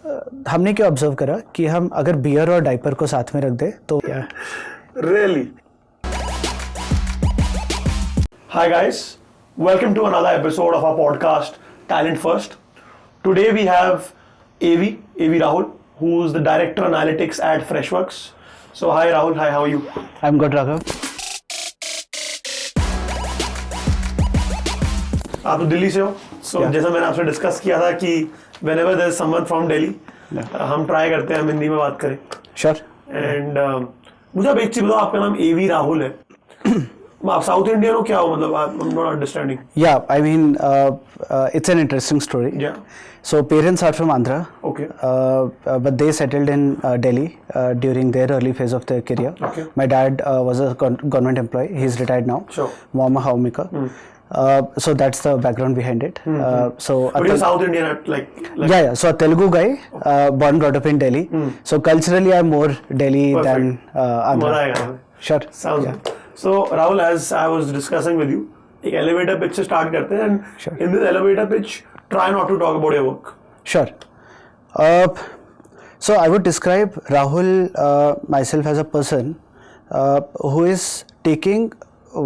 हमने क्या ऑब्जर्व करा कि हम अगर बियर और डाइपर को साथ में रख दे तो Really? Hi guys, welcome to another episode of our podcast Talent First. Today we have AV Rahul, who's the Director Analytics at Freshworks. So hi Rahul, hi, how are you? I'm good, Raghav. आप तो दिल्ली से हो, so जैसा मैंने आपसे discuss किया था कि whenever there is someone from Delhi, हम ट्राई करते हैं हम हिंदी में बात करें. Sure. And मुझे आप एक चीज बताओ, आपका नाम AV राहुल है. आप साउथ इंडियन हो क्या हो, मतलब I'm not understanding. Yeah, I mean, it's an interesting story. Yeah. So parents are from Andhra. Okay. But they settled in Delhi during their early phase of their career. Okay. My dad was a government employee. He's retired now. Sure. Mom a homemaker. So that's the background behind it. But you're South Indian, like yeah. So a Telugu guy, born brought up in Delhi. So culturally, I'm more Delhi than Andhra. Sure. Sounds good. So Rahul, as I was discussing with you, एक elevator pitch से start करते हैं, and in this elevator pitch, try not to talk about your work. Sure. So I would describe Rahul myself as a person who is taking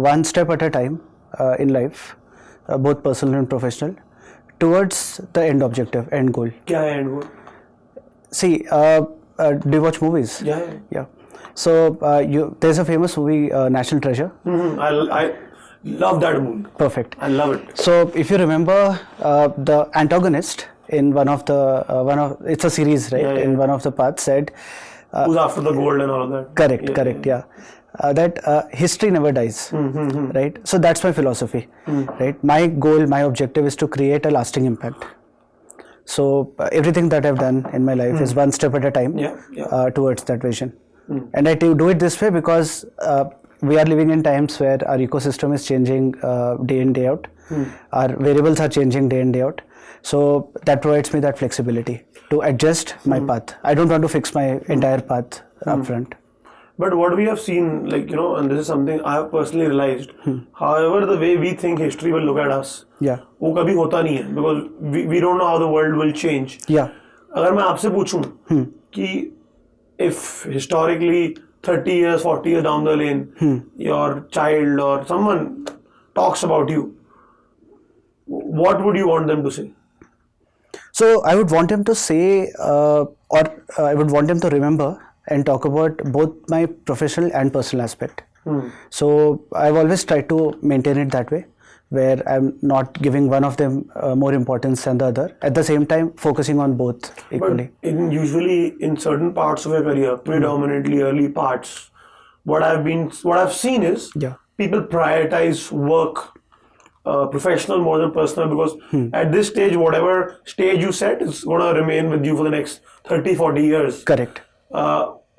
one step at a time in life, both personal and professional, towards the end objective, end goal. क्या है end goal? See, do you watch movies? Yeah. So there's a famous movie, National Treasure. I love that movie. Perfect. I love it. So if you remember, the antagonist in one of it's a series, right? Yeah. In one of the parts said, who's after the gold and all of that. Correct. Yeah. That history never dies, right? So that's my philosophy, right? My goal, my objective is to create a lasting impact. So everything that I've done in my life is one step at a time towards that vision. And I do it this way because we are living in times where our ecosystem is changing day in, day out. Our variables are changing day in, day out. So that provides me that flexibility to adjust my path. I don't want to fix my entire path upfront. But what we have seen, like, and this is something I have personally realized, however the way we think history will look at us, वो कभी होता नहीं है, because we don't know how the world will change. अगर मैं आपसे पूछूं कि if historically 30 years, 40 years down the lane, your child or someone talks about you, what would you want them to say? So I would want them to say, or I would want them to remember and talk about both my professional and personal aspect. So I've always tried to maintain it that way, where I'm not giving one of them more importance than the other. At the same time, focusing on both equally. But usually in certain parts of your career, predominantly early parts, what I've seen is people prioritize work, professional more than personal, because at this stage, whatever stage you set is going to remain with you for the next 30, 40 years. Correct.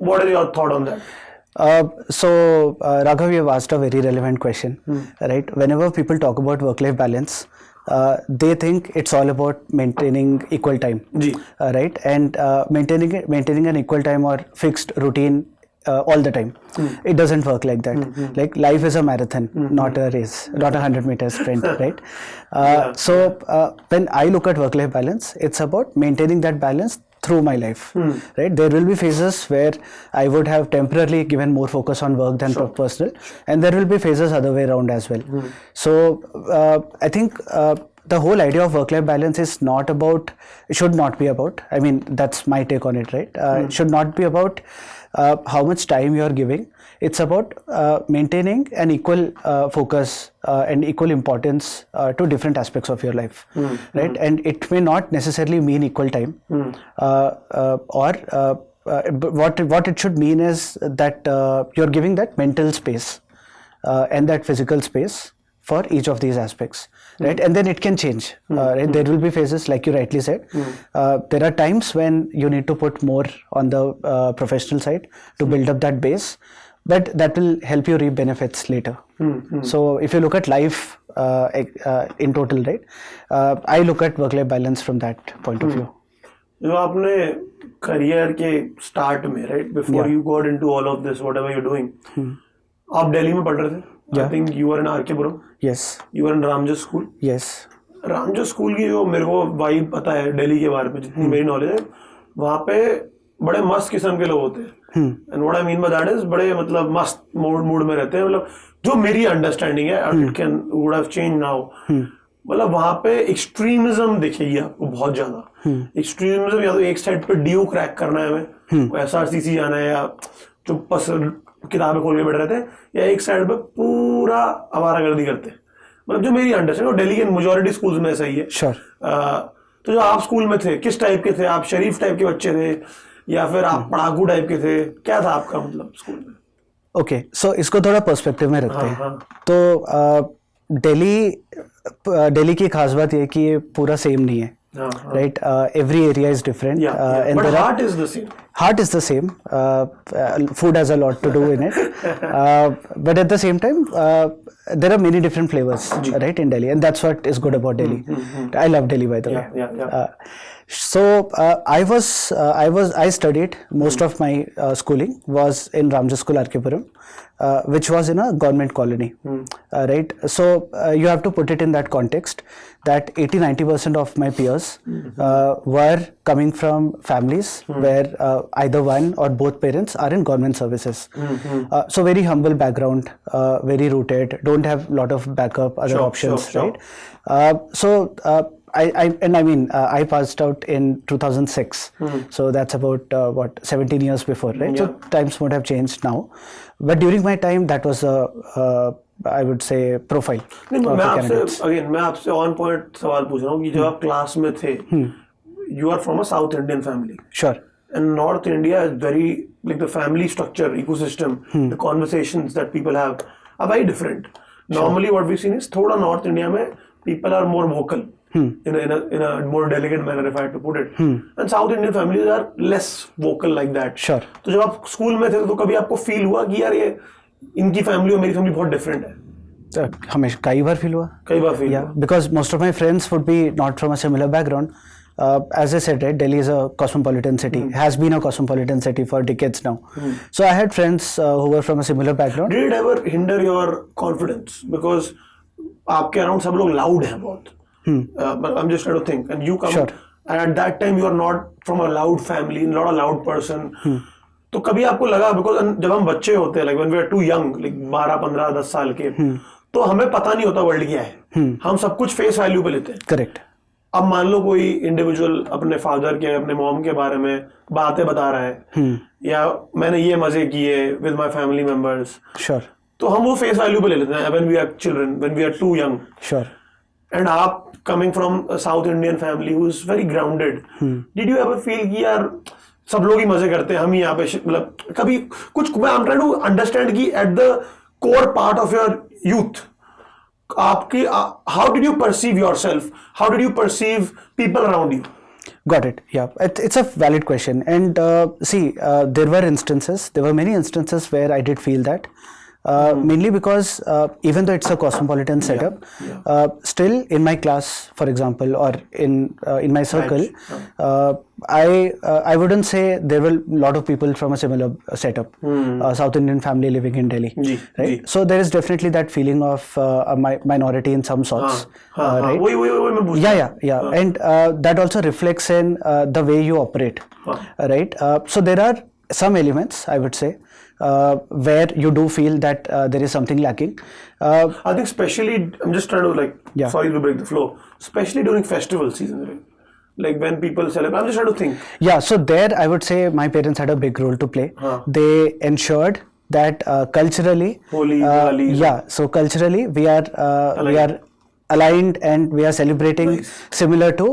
What is your thought on that? So Raghav, you have asked a very relevant question, right? Whenever people talk about work-life balance, they think it's all about maintaining equal time, right? And maintaining an equal time or fixed routine all the time. It doesn't work like that. Like life is a marathon, not a race, not a 100-meter sprint, right? So when I look at work-life balance, it's about maintaining that balance through my life, right? There will be phases where I would have temporarily given more focus on work than personal, and there will be phases other way around as well. So I think the whole idea of work-life balance is not about, should not be about, I mean, that's my take on it, right? It should not be about how much time you are giving. It's about maintaining an equal focus and equal importance to different aspects of your life, right? And it may not necessarily mean equal time, or what it should mean is that you're giving that mental space and that physical space for each of these aspects, right? And then it can change, right? There will be phases, like you rightly said. There are times when you need to put more on the professional side to build up that base, but that will help you reap benefits later. So if you look at life in total, right? I look at work-life balance from that point of view. जो आपने career के start में, right, before you got into all of this, whatever you're doing, आप दिल्ली में पढ़ रहे थे. I think you were in R.K. Puram. Yes. You were in Ramjas school. Yes. Ramjas school की जो मेरे को वाइब पता है दिल्ली के बारे में, जितनी मेरी नॉलेज है, वहाँ पे बड़े मस्त किस्म के लोग होते हैं, and what I mean by that is बड़े मतलब मस्त मूड में रहते हैं, मतलब जो मेरी अंडरस्टैंडिंग है, it can would have change now, मतलब वहां पे एक्सट्रीमिज्म दिखेगी आपको बहुत ज्यादा। एक्सट्रीमिज्म या तो एक साइड पे डीओ क्रैक करना है हमें, एसआरसीसी जाना है, या जो किताबें खोल के बैठे रहते हैं, या एक साइड पे पूरा आवारागर्दी करते हैं, मतलब जो मेरी अंडरस्टैंडिंग, दिल्ली के मेजॉरिटी स्कूल्स में ऐसा ही है। Sure. तो जो आप स्कूल में थे किस टाइप के थे? आप शरीफ टाइप के बच्चे थे या फिर आप पढ़ाकू टाइप के थे? क्या था आपका मतलब स्कूल में? ओके, सो इसको थोड़ा पर्सपेक्टिव में रखते हैं। तो दिल्ली की खास बात ये है कि ये पूरा सेम नहीं है, right? Every area is different. But heart is the same. Heart is the same. Food has a lot to do in it. But at the same time, there are many different flavors, right, in Delhi, and that's what is good about Delhi. I love Delhi, by the way. So I studied most of my schooling was in Ramjas School, Arkepuram, which was in a government colony, right? So you have to put it in that context that 80-90% of my peers were coming from families where either one or both parents are in government services. So very humble background, very rooted, don't have a lot of backup, other options, right? I passed out in 2006, so that's about 17 years before, right? So times would have changed now, but during my time that was I would say profile. मैं आपसे on point सवाल पूछ रहा हूँ कि जब आप class में थे, you are from a South Indian family. Sure. And North India is very, like the family structure, ecosystem, the conversations that people have are very different. Normally what we've seen is थोड़ा North India में people are more vocal. In a more delicate manner, if I had to put it. And South Indian families are less vocal like that. Sure. तो जब आप school में थे तो कभी आपको फील हुआ कि यार ये इनकी फैमिली और मेरी फैमिली बहुत डिफरेंट है? हमेशा कई बार फील हुआ. Because most of my friends would be not from a similar background. As I said, right, Delhi is a cosmopolitan city, has been a cosmopolitan city for decades now. So I had friends who were from a similar background. Did it ever hinder your confidence? Because आपके around सब लोग loud हैं बहुत. But I'm just trying to think, and you come, and at that time you are not from a loud family, not a loud person. तो कभी आपको लगा, because जब हम बच्चे होते हैं, like when we are too young, like 12, 15, 10 साल के, तो हमें पता नहीं होता वर्ल्ड क्या है, हम सब कुछ फेस वैल्यू पे लेते हैं. करेक्ट. अब मान लो कोई इंडिविजुअल अपने फादर के, अपने मॉम के बारे में बातें बता रहा है, या मैंने ये मजे किए विद माय फैमिली मेंबर्स, तो हम वो फेस वैल्यू पे ले लेते हैं when we are children, when we are too young. And आप coming from a South Indian family who is very grounded, did you ever feel कि यार सब लोग ही मजे करते हैं, हम ही यहाँ पे, मतलब कभी कुछ, I'm trying to understand कि at the core part of your youth, आपकी how did you perceive yourself, how did you perceive people around you? Got it. Yeah, it's a valid question, and there were many instances where I did feel that. Mainly because even though it's a cosmopolitan setup, still in my class, for example, or in my circle, I wouldn't say there were a lot of people from a similar setup, South Indian family living in Delhi, right? So there is definitely that feeling of a minority in some sorts, right? Yeah. And that also reflects in the way you operate, right? So there are some elements, I would say, where you do feel that there is something lacking. I think especially, I'm just trying to sorry to break the flow, especially during festival season, right? Like when people celebrate, I'm just trying to think. Yeah, so there I would say my parents had a big role to play. They ensured that culturally, so culturally we are aligned and we are celebrating similar to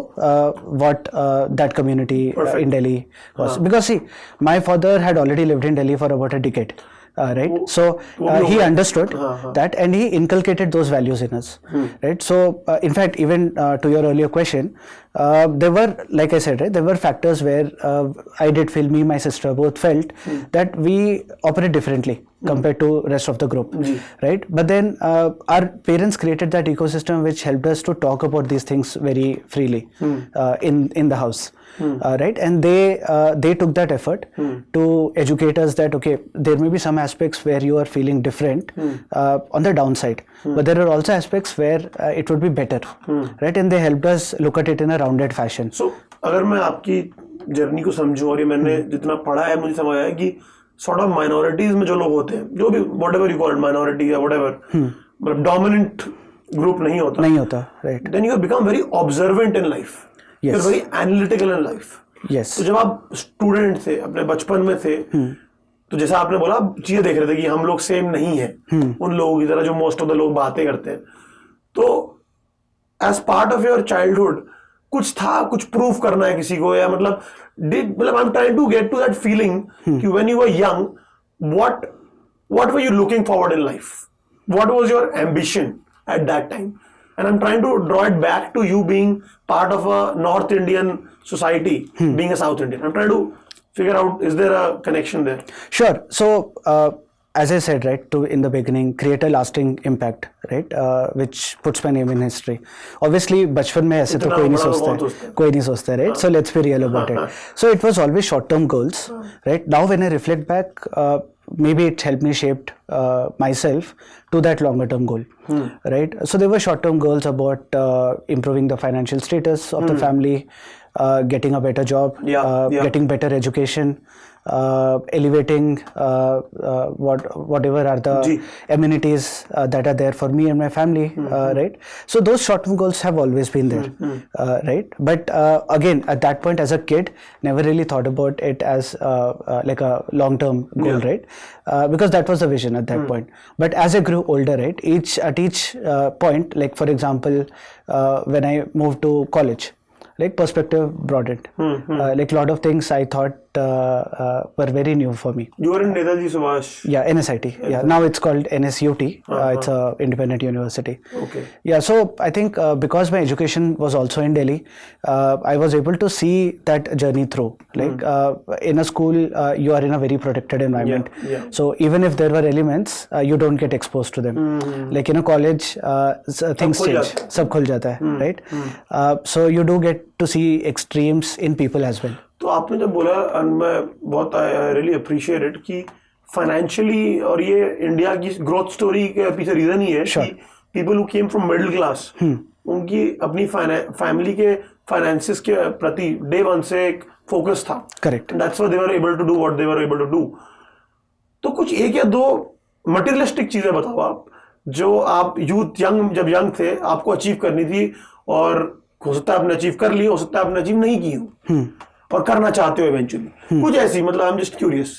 what that community in Delhi was. Because see, my father had already lived in Delhi for about a decade. Right, so he understood that and he inculcated those values in us, right? So in fact, even to your earlier question, there were, like I said, right, there were factors where I did feel, me, my sister both felt that we operate differently compared to rest of the group, right? But then our parents created that ecosystem which helped us to talk about these things very freely in the house. Right, and they took that effort to educate us that okay, there may be some aspects where you are feeling different on the downside, but there are also aspects where it would be better, right? And they helped us look at it in a rounded fashion. So अगर मैं आपकी journey को समझूं और ये मैंने जितना पढ़ा है मुझे समझ आया कि सॉर्ट ऑफ माइनॉरिटीज में जो लोग होते हैं, जो भी whatever you call it, minority या व्हाटएवर, मतलब डोमिनेंट ग्रुप नहीं होता, right, then you become very observant in life, you are very analytical in life. Yes. तो जब आप स्टूडेंट थे, अपने बचपन में थे, तो जैसा आपने बोला चीजें देख रहे थे कि हम लोग सेम नहीं है उन लोगों की तरह जो मोस्ट ऑफ द लोग बातें करते हैं. तो as part of your childhood कुछ था, कुछ प्रूफ करना है किसी को, या मतलब I am trying to get to that feeling कि when you were young, what were you looking forward in life, what was your ambition at that time, and I'm trying to draw it back to you being part of a North Indian society, being a South Indian. I'm trying to figure out, is there a connection there? Sure. So, as I said, right, in the beginning, create a lasting impact, right, which puts my name in history. Obviously, बचपन में ऐसे तो कोई नहीं सोचता, right? So let's be real about it. So it was always short-term goals, right? Now when I reflect back, maybe it helped me shape myself to that longer-term goal, right? So there were short-term goals about improving the financial status of the family, getting a better job, getting better education, elevating whatever are the amenities that are there for me and my family, right? So those short-term goals have always been there, right? But again, at that point as a kid, never really thought about it as like a long-term goal, right? Because that was the vision at that point. But as I grew older, right, at each point, like for example, when I moved to college, like perspective broadened. Like a lot of things I thought were very new for me. You were in Netaji Subhash. Yeah, NSIT. Yeah, now it's called NSUT. It's a independent university. Okay. Yeah, so I think because my education was also in Delhi, I was able to see that journey through. Like in a school, you are in a very protected environment. So even if there were elements, you don't get exposed to them. Like in a college, things change. Sab khul jata hai, right? So you do get to see extremes in people as well. तो आपने जब बोला, मैं बहुत I really appreciate it कि financially, और ये India की ग्रोथ स्टोरी के पीछे रीजन ही है कि people who came from middle class, उनकी अपनी फैमिली के फाइनेंसेस के प्रति डे वन से एक फोकस था. Correct. That's why they were able to do what they were able to do. तो कुछ एक या दो मटेरियलिस्टिक चीजें बताओ आप, जो आप जब यंग थे आपको अचीव करनी थी, और हो सकता है आपने अचीव कर ली, हो सकता है आपने अचीव नहीं की हो, और करना चाहते हो इवेंचुअली. कुछ ऐसी, मतलब I am just curious.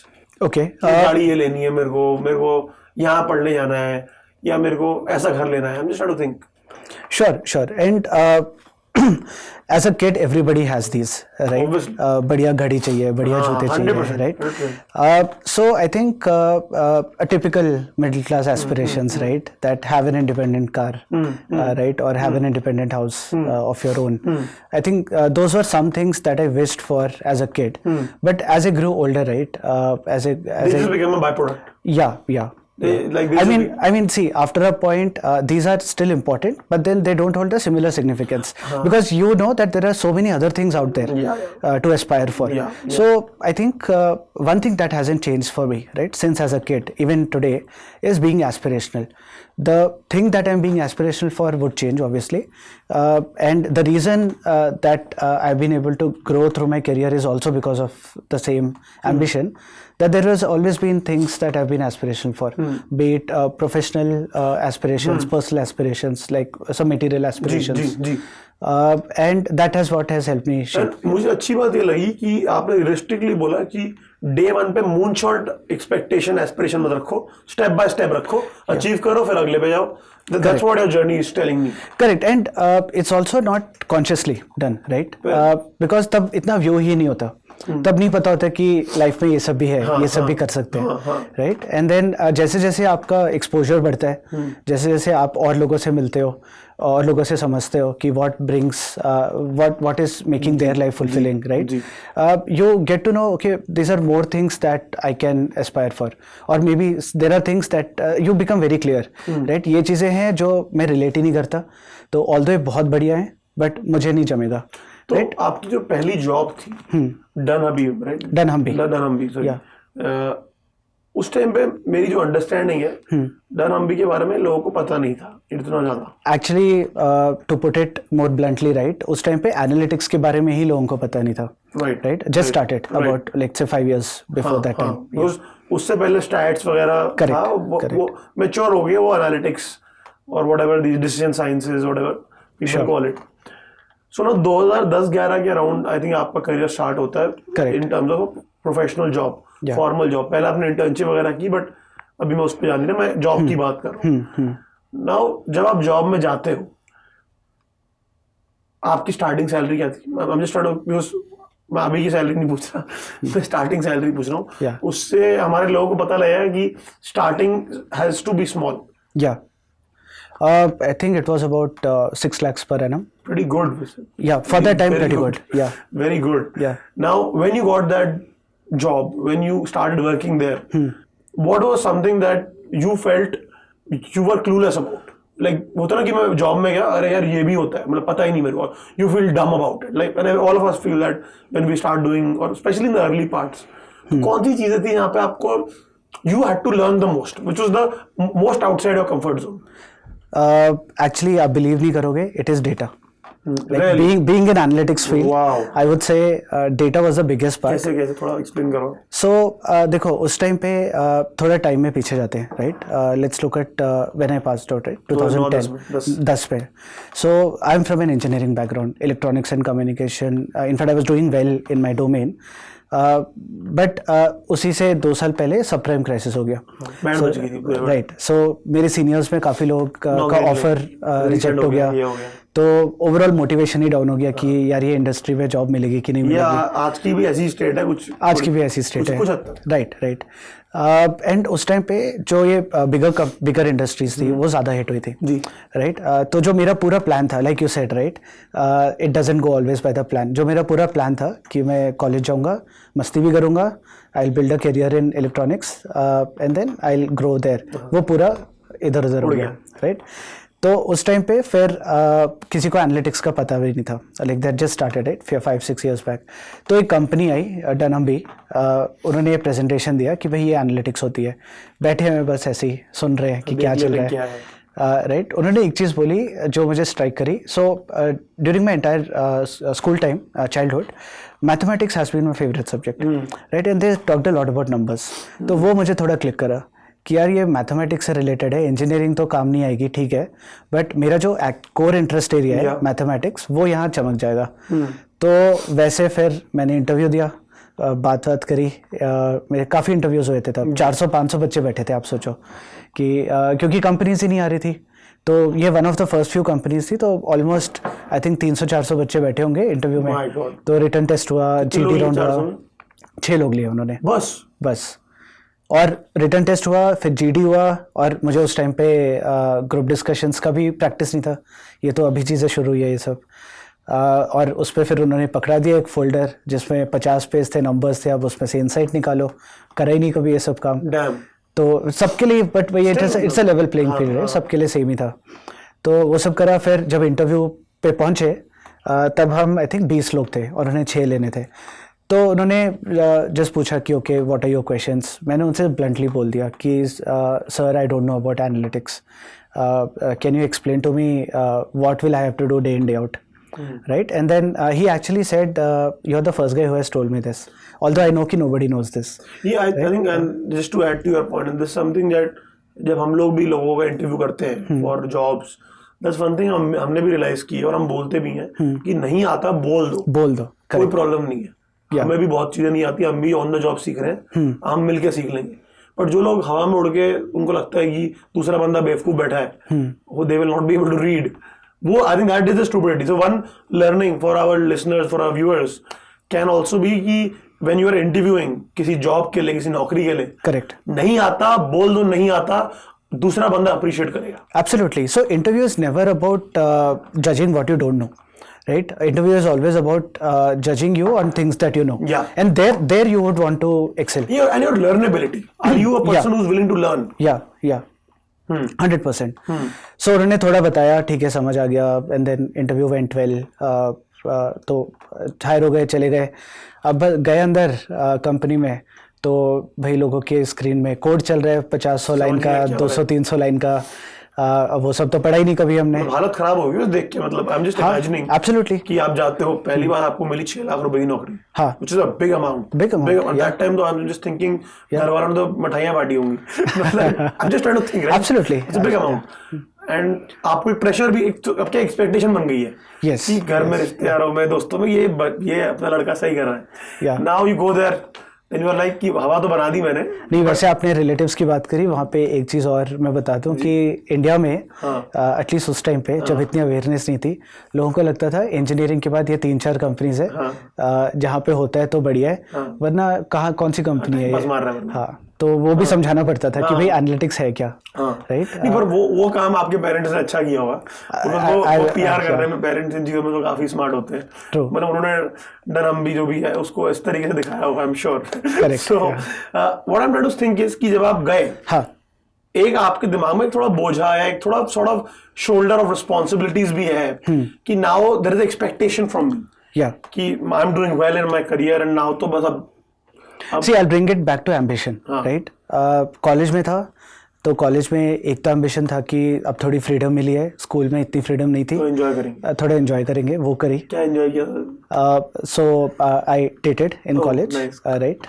Okay. गाड़ी ये लेनी है मेरे को यहाँ पढ़ने जाना है, या मेरे को ऐसा घर लेना है. I am just trying to think. Sure. And as a kid, everybody has these, right? बढ़िया घड़ी चाहिए, बढ़िया जूते चाहिए, right? So I think a typical middle class aspirations, right, that have an independent car, right, or have an independent house of your own. I think those were some things that I wished for as a kid. But as I grew older, right, as I just became a byproduct. Yeah. I mean, see, after a point, these are still important, but then they don't hold a similar significance because you know that there are so many other things out there to aspire for. So I think one thing that hasn't changed for me, right, since as a kid, even today, is being aspirational. The thing that I'm being aspirational for would change, obviously, and the reason that I've been able to grow through my career is also because of the same ambition. That there has always been things that I've been aspirational for, be it professional aspirations, personal aspirations, like some material aspirations. And that has what has helped me shape. मुझे अच्छी बात ये लगी कि आपने रिस्ट्रिक्टली बोला कि day one पे मून शॉट एक्सपेक्टेशन एस्पिरेशन मत रखो, स्टेप बाय स्टेप रखो, अचीव करो, फिर अगले पे जाओ. That's what your journey is telling me. Correct. And it's also not consciously done, right? Because तब इतना व्यू ही नहीं होता, तब नहीं पता होता कि लाइफ में ये सब भी है, ये सब भी कर सकते हैं, राइट? एंड देन जैसे जैसे आपका एक्सपोजर बढ़ता है, जैसे जैसे आप और लोगों से मिलते हो और लोगों से समझते हो कि what brings what is making their life fulfilling, right? You get to know, okay, these are more things that I can aspire for, और maybe there are things that you become very clear, right? ये चीज़ें हैं जो मैं relate ही नहीं करता, तो although ये बहुत बढ़िया है बट मुझे नहीं जमेगा. तो आपकी जो पहली जॉब थी डनहम्बी, राइट? डनहम्बी, सॉरी, उस टाइम पे मेरी जो अंडरस्टैंडिंग है डनहम्बी के बारे में लोगों को पता नहीं था इतना ज्यादा। Actually to put it more bluntly right, उस टाइम पे एनालिटिक्स के बारे में ही लोगों को पता नहीं था। Right, just started about like से 5 years बिफोर दैट टाइम। उससे पहले स्टैट्स वगैरह था, वो मैच्योर हो गए, वो एनालिटिक्स और whatever the decision sciences whatever people call it. So ना 2010-11 के अराउंड आई थिंक आपका करियर स्टार्ट होता है in terms of professional job, formal job. पहले आपने इंटर्नशिप वगैरह की, बट अभी मैं उस पर जान नहीं रहा, मैं जॉब की बात कर रहा हूँ। नाउ जब आप जॉब में जाते हो, आपकी स्टार्टिंग सैलरी क्या थी? मैं अभी की सैलरी नहीं पूछ रहा, मैं स्टार्टिंग सैलरी पूछ रहा हूँ। उससे हमारे लोगों को पता लगा कि starting has to be small. I think it was about 6 lakhs per annum. Pretty good. Yeah, for that time, pretty good. Yeah. Very good. Yeah. Now, when you got that job, when you started working there, what was something that you felt you were clueless about? Like, होता ना कि मैं job में गया, अरे यार ये भी होता है, मतलब पता ही नहीं मेरे को. You feel dumb about it. Like, and all of us feel that when we start doing, or especially in the early parts. तो कौन सी चीजें थी यहाँ पे आपको you had to learn the most, which was the most outside your comfort zone? Actually, आप believe नहीं करोगे, it is data. Like Really? being in analytics field, Wow. I would say data was the biggest part. कैसे थोड़ा explain करो. So देखो उस time पे थोड़ा टाइम में पीछे जाते हैं, right? Let's look at when I passed out, right? 2010, 10 पे. So I'm from an engineering background, electronics and communication. In fact, I was doing well in my domain. But उसी से 2 साल पहले सबप्राइम क्राइसिस हो गया, राइट। सो मेरे seniors में काफ़ी लोग का ऑफर रिजेक्ट हो गया, तो ओवरऑल मोटिवेशन ही डाउन हो गया कि यार ये इंडस्ट्री में जॉब मिलेगी कि नहीं मिलेगी। आज की भी ऐसी स्टेट है, कुछ आज की भी ऐसी स्टेट है, राइट। एंड उस टाइम पे जो ये बिगर इंडस्ट्रीज थी वो ज़्यादा हिट हुई थी, राइट। तो जो मेरा पूरा प्लान था, like you said, right, it doesn't go always by the plan. जो मेरा पूरा प्लान था कि मैं कॉलेज जाऊँगा, मस्ती भी करूँगा, I will build a career in electronics and then I will grow there, वो पूरा इधर उधर हो गया, राइट। तो उस टाइम पे फिर किसी को एनालिटिक्स का पता भी नहीं था, like that just started it 5-6 years back. तो एक कंपनी आई डनहम्बी, उन्होंने ये प्रेजेंटेशन दिया कि भाई ये एनालिटिक्स होती है। बैठे हुए बस ऐसे ही सुन रहे हैं कि क्या चल रहा है, राइट। उन्होंने एक चीज़ बोली जो मुझे स्ट्राइक करी। So during my entire school time, childhood, mathematics has been my favourite subject, right, and they talked a lot about numbers. तो वो मुझे थोड़ा क्लिक करा कि यार ये मैथमेटिक्स से रिलेटेड है, इंजीनियरिंग तो काम नहीं आएगी, ठीक है, बट मेरा जो कोर इंटरेस्ट एरिया है मैथमेटिक्स, वो यहाँ चमक जाएगा। तो वैसे फिर मैंने इंटरव्यू दिया, बात करी, मेरे काफ़ी इंटरव्यूज़ हुए थे तब, 400-500 बच्चे बैठे थे, आप सोचो कि क्योंकि कंपनीज ही नहीं आ रही थी। तो ये one of the first few companies थी, तो ऑलमोस्ट आई थिंक 300-400 बच्चे बैठे होंगे इंटरव्यू में। तो रिटर्न टेस्ट हुआ, जीडी राउंड हुआ, 6 लोग लिए उन्होंने बस। और रिटर्न टेस्ट हुआ, फिर जीडी हुआ, और मुझे उस टाइम पे ग्रुप डिस्कशंस का भी प्रैक्टिस नहीं था, ये तो अभी चीज़ें शुरू हुई है ये सब। और उस पर फिर उन्होंने पकड़ा दिया एक फोल्डर जिसमें 50 पेज थे, नंबर्स थे, अब उसमें से इनसाइट निकालो, करा ही नहीं कभी ये सब काम। तो सबके लिए, बट वही it's a level playing field है, सबके लिए सेम ही था। तो वो सब करा, फिर जब इंटरव्यू पे पहुँचे तब हम आई थिंक 20 लोग थे और उन्हें 6 लेने थे। तो उन्होंने जस्ट पूछा कि okay what are your questions. मैंने उनसे ब्लंटली बोल दिया कि sir I don't know about analytics, can you explain to me what will I have to do day in day out, right? And then he actually said, you're the first guy who has told me this, although I know कि nobody knows this. Yeah, I think, and just to add to your point, and this is something that जब हम लोग भी लोगों का interview करते हैं for jobs, that's one thing हमने भी रियलाइज की और हम बोलते भी हैं कि नहीं आता बोल दो, कोई प्रॉब्लम नहीं है। हमें भी बहुत चीजें नहीं आती, हम भी ऑन द जॉब सीख रहे हैं, हम मिलके सीख लेंगे। पर जो लोग हवा में उड़ के उनको लगता है कि दूसरा बंदा बेवकूफ बैठा है, वो they will not be able to read, वो I think that is the stupidity. So one learning for our listeners, for our viewers can also be कि व्हेन यू आर इंटरव्यूइंग किसी जॉब के लिए, किसी नौकरी के लिए, करेक्ट, नहीं आता बोल दो, नहीं आता, दूसरा बंदा अप्रिशिएट करेगा। Absolutely. So interview is never about judging what you don't know, right? Interview is always about judging you on things that you know. Yeah. And there you would want to excel. Yeah, and your learnability. Are you a person who's willing to learn? Yeah. 100%. So उन्होंने थोड़ा बताया, ठीक है, समझ आ गया, and then interview went well. तो higher हो गए, चले गए। अब गए अंदर कंपनी में, तो भाई लोगों के स्क्रीन में कोड चल रहा है 50-100 लाइन का, 200-300 लाइन का, वो सब तो पढ़ा ही नहीं कभी हमने। हालत खराब होगी उस देख के, मतलब I am just imagining absolutely कि आप जाते हो पहली बार आपको मिली 6 लाख रुपए की नौकरी, हाँ, which is a big amount that time. तो आई एम जस्ट थिंकिंग घर वालों ने तो मिठाइयां बांटी होंगी, मतलब I am just trying to think, right? Absolutely it's a big amount and आपको एक प्रेशर भी, एक तो आपकी एक्सपेक्टेशन बन गई है कि घर में रिश्तेदारों में दोस्तों में ये अपना लड़का सही कर रहा है। Now you go there and you are like कि हवा तो बना दी मैंने। नहीं, वैसे आपने रिलेटिव्स की बात करी, वहाँ पे एक चीज़ और मैं बताता हूँ कि इंडिया में एटलीस्ट उस टाइम पे जब इतनी अवेयरनेस नहीं थी, लोगों को लगता था इंजीनियरिंग के बाद ये 3-4 कंपनीज है, जहाँ पे होता है तो बढ़िया है, वरना कहाँ कौन सी कंपनी है ये। हाँ, तो वो भी समझाना पड़ता था कि भाई एनालिटिक्स है क्या, राइट? नहीं, पर वो काम आपके पेरेंट्स ने अच्छा किया होगा, वो पीआर करने में पेरेंट्स इन चीजों में तो काफी स्मार्ट होते हैं, मतलब उन्होंने डरम भी जो भी है उसको इस तरीके से दिखाया होगा, I am sure. So what I am trying to think is कि जब आप गए, एक आपके दिमाग में थोड़ा बोझा है, एक थोड़ा sort of shoulder of responsibilities भी है कि now there is expectation from me कि I am doing well in my career and now तो बस अब See, I'll bring it back to ambition, right? College में था तो कॉलेज में एक तो एम्बिशन था कि अब थोड़ी फ्रीडम मिली है, स्कूल में इतनी फ्रीडम नहीं थी, तो एंजॉय करेंगे, थोड़ा एंजॉय करेंगे, वो करी। क्या एंजॉय किया? So I dated in college, right?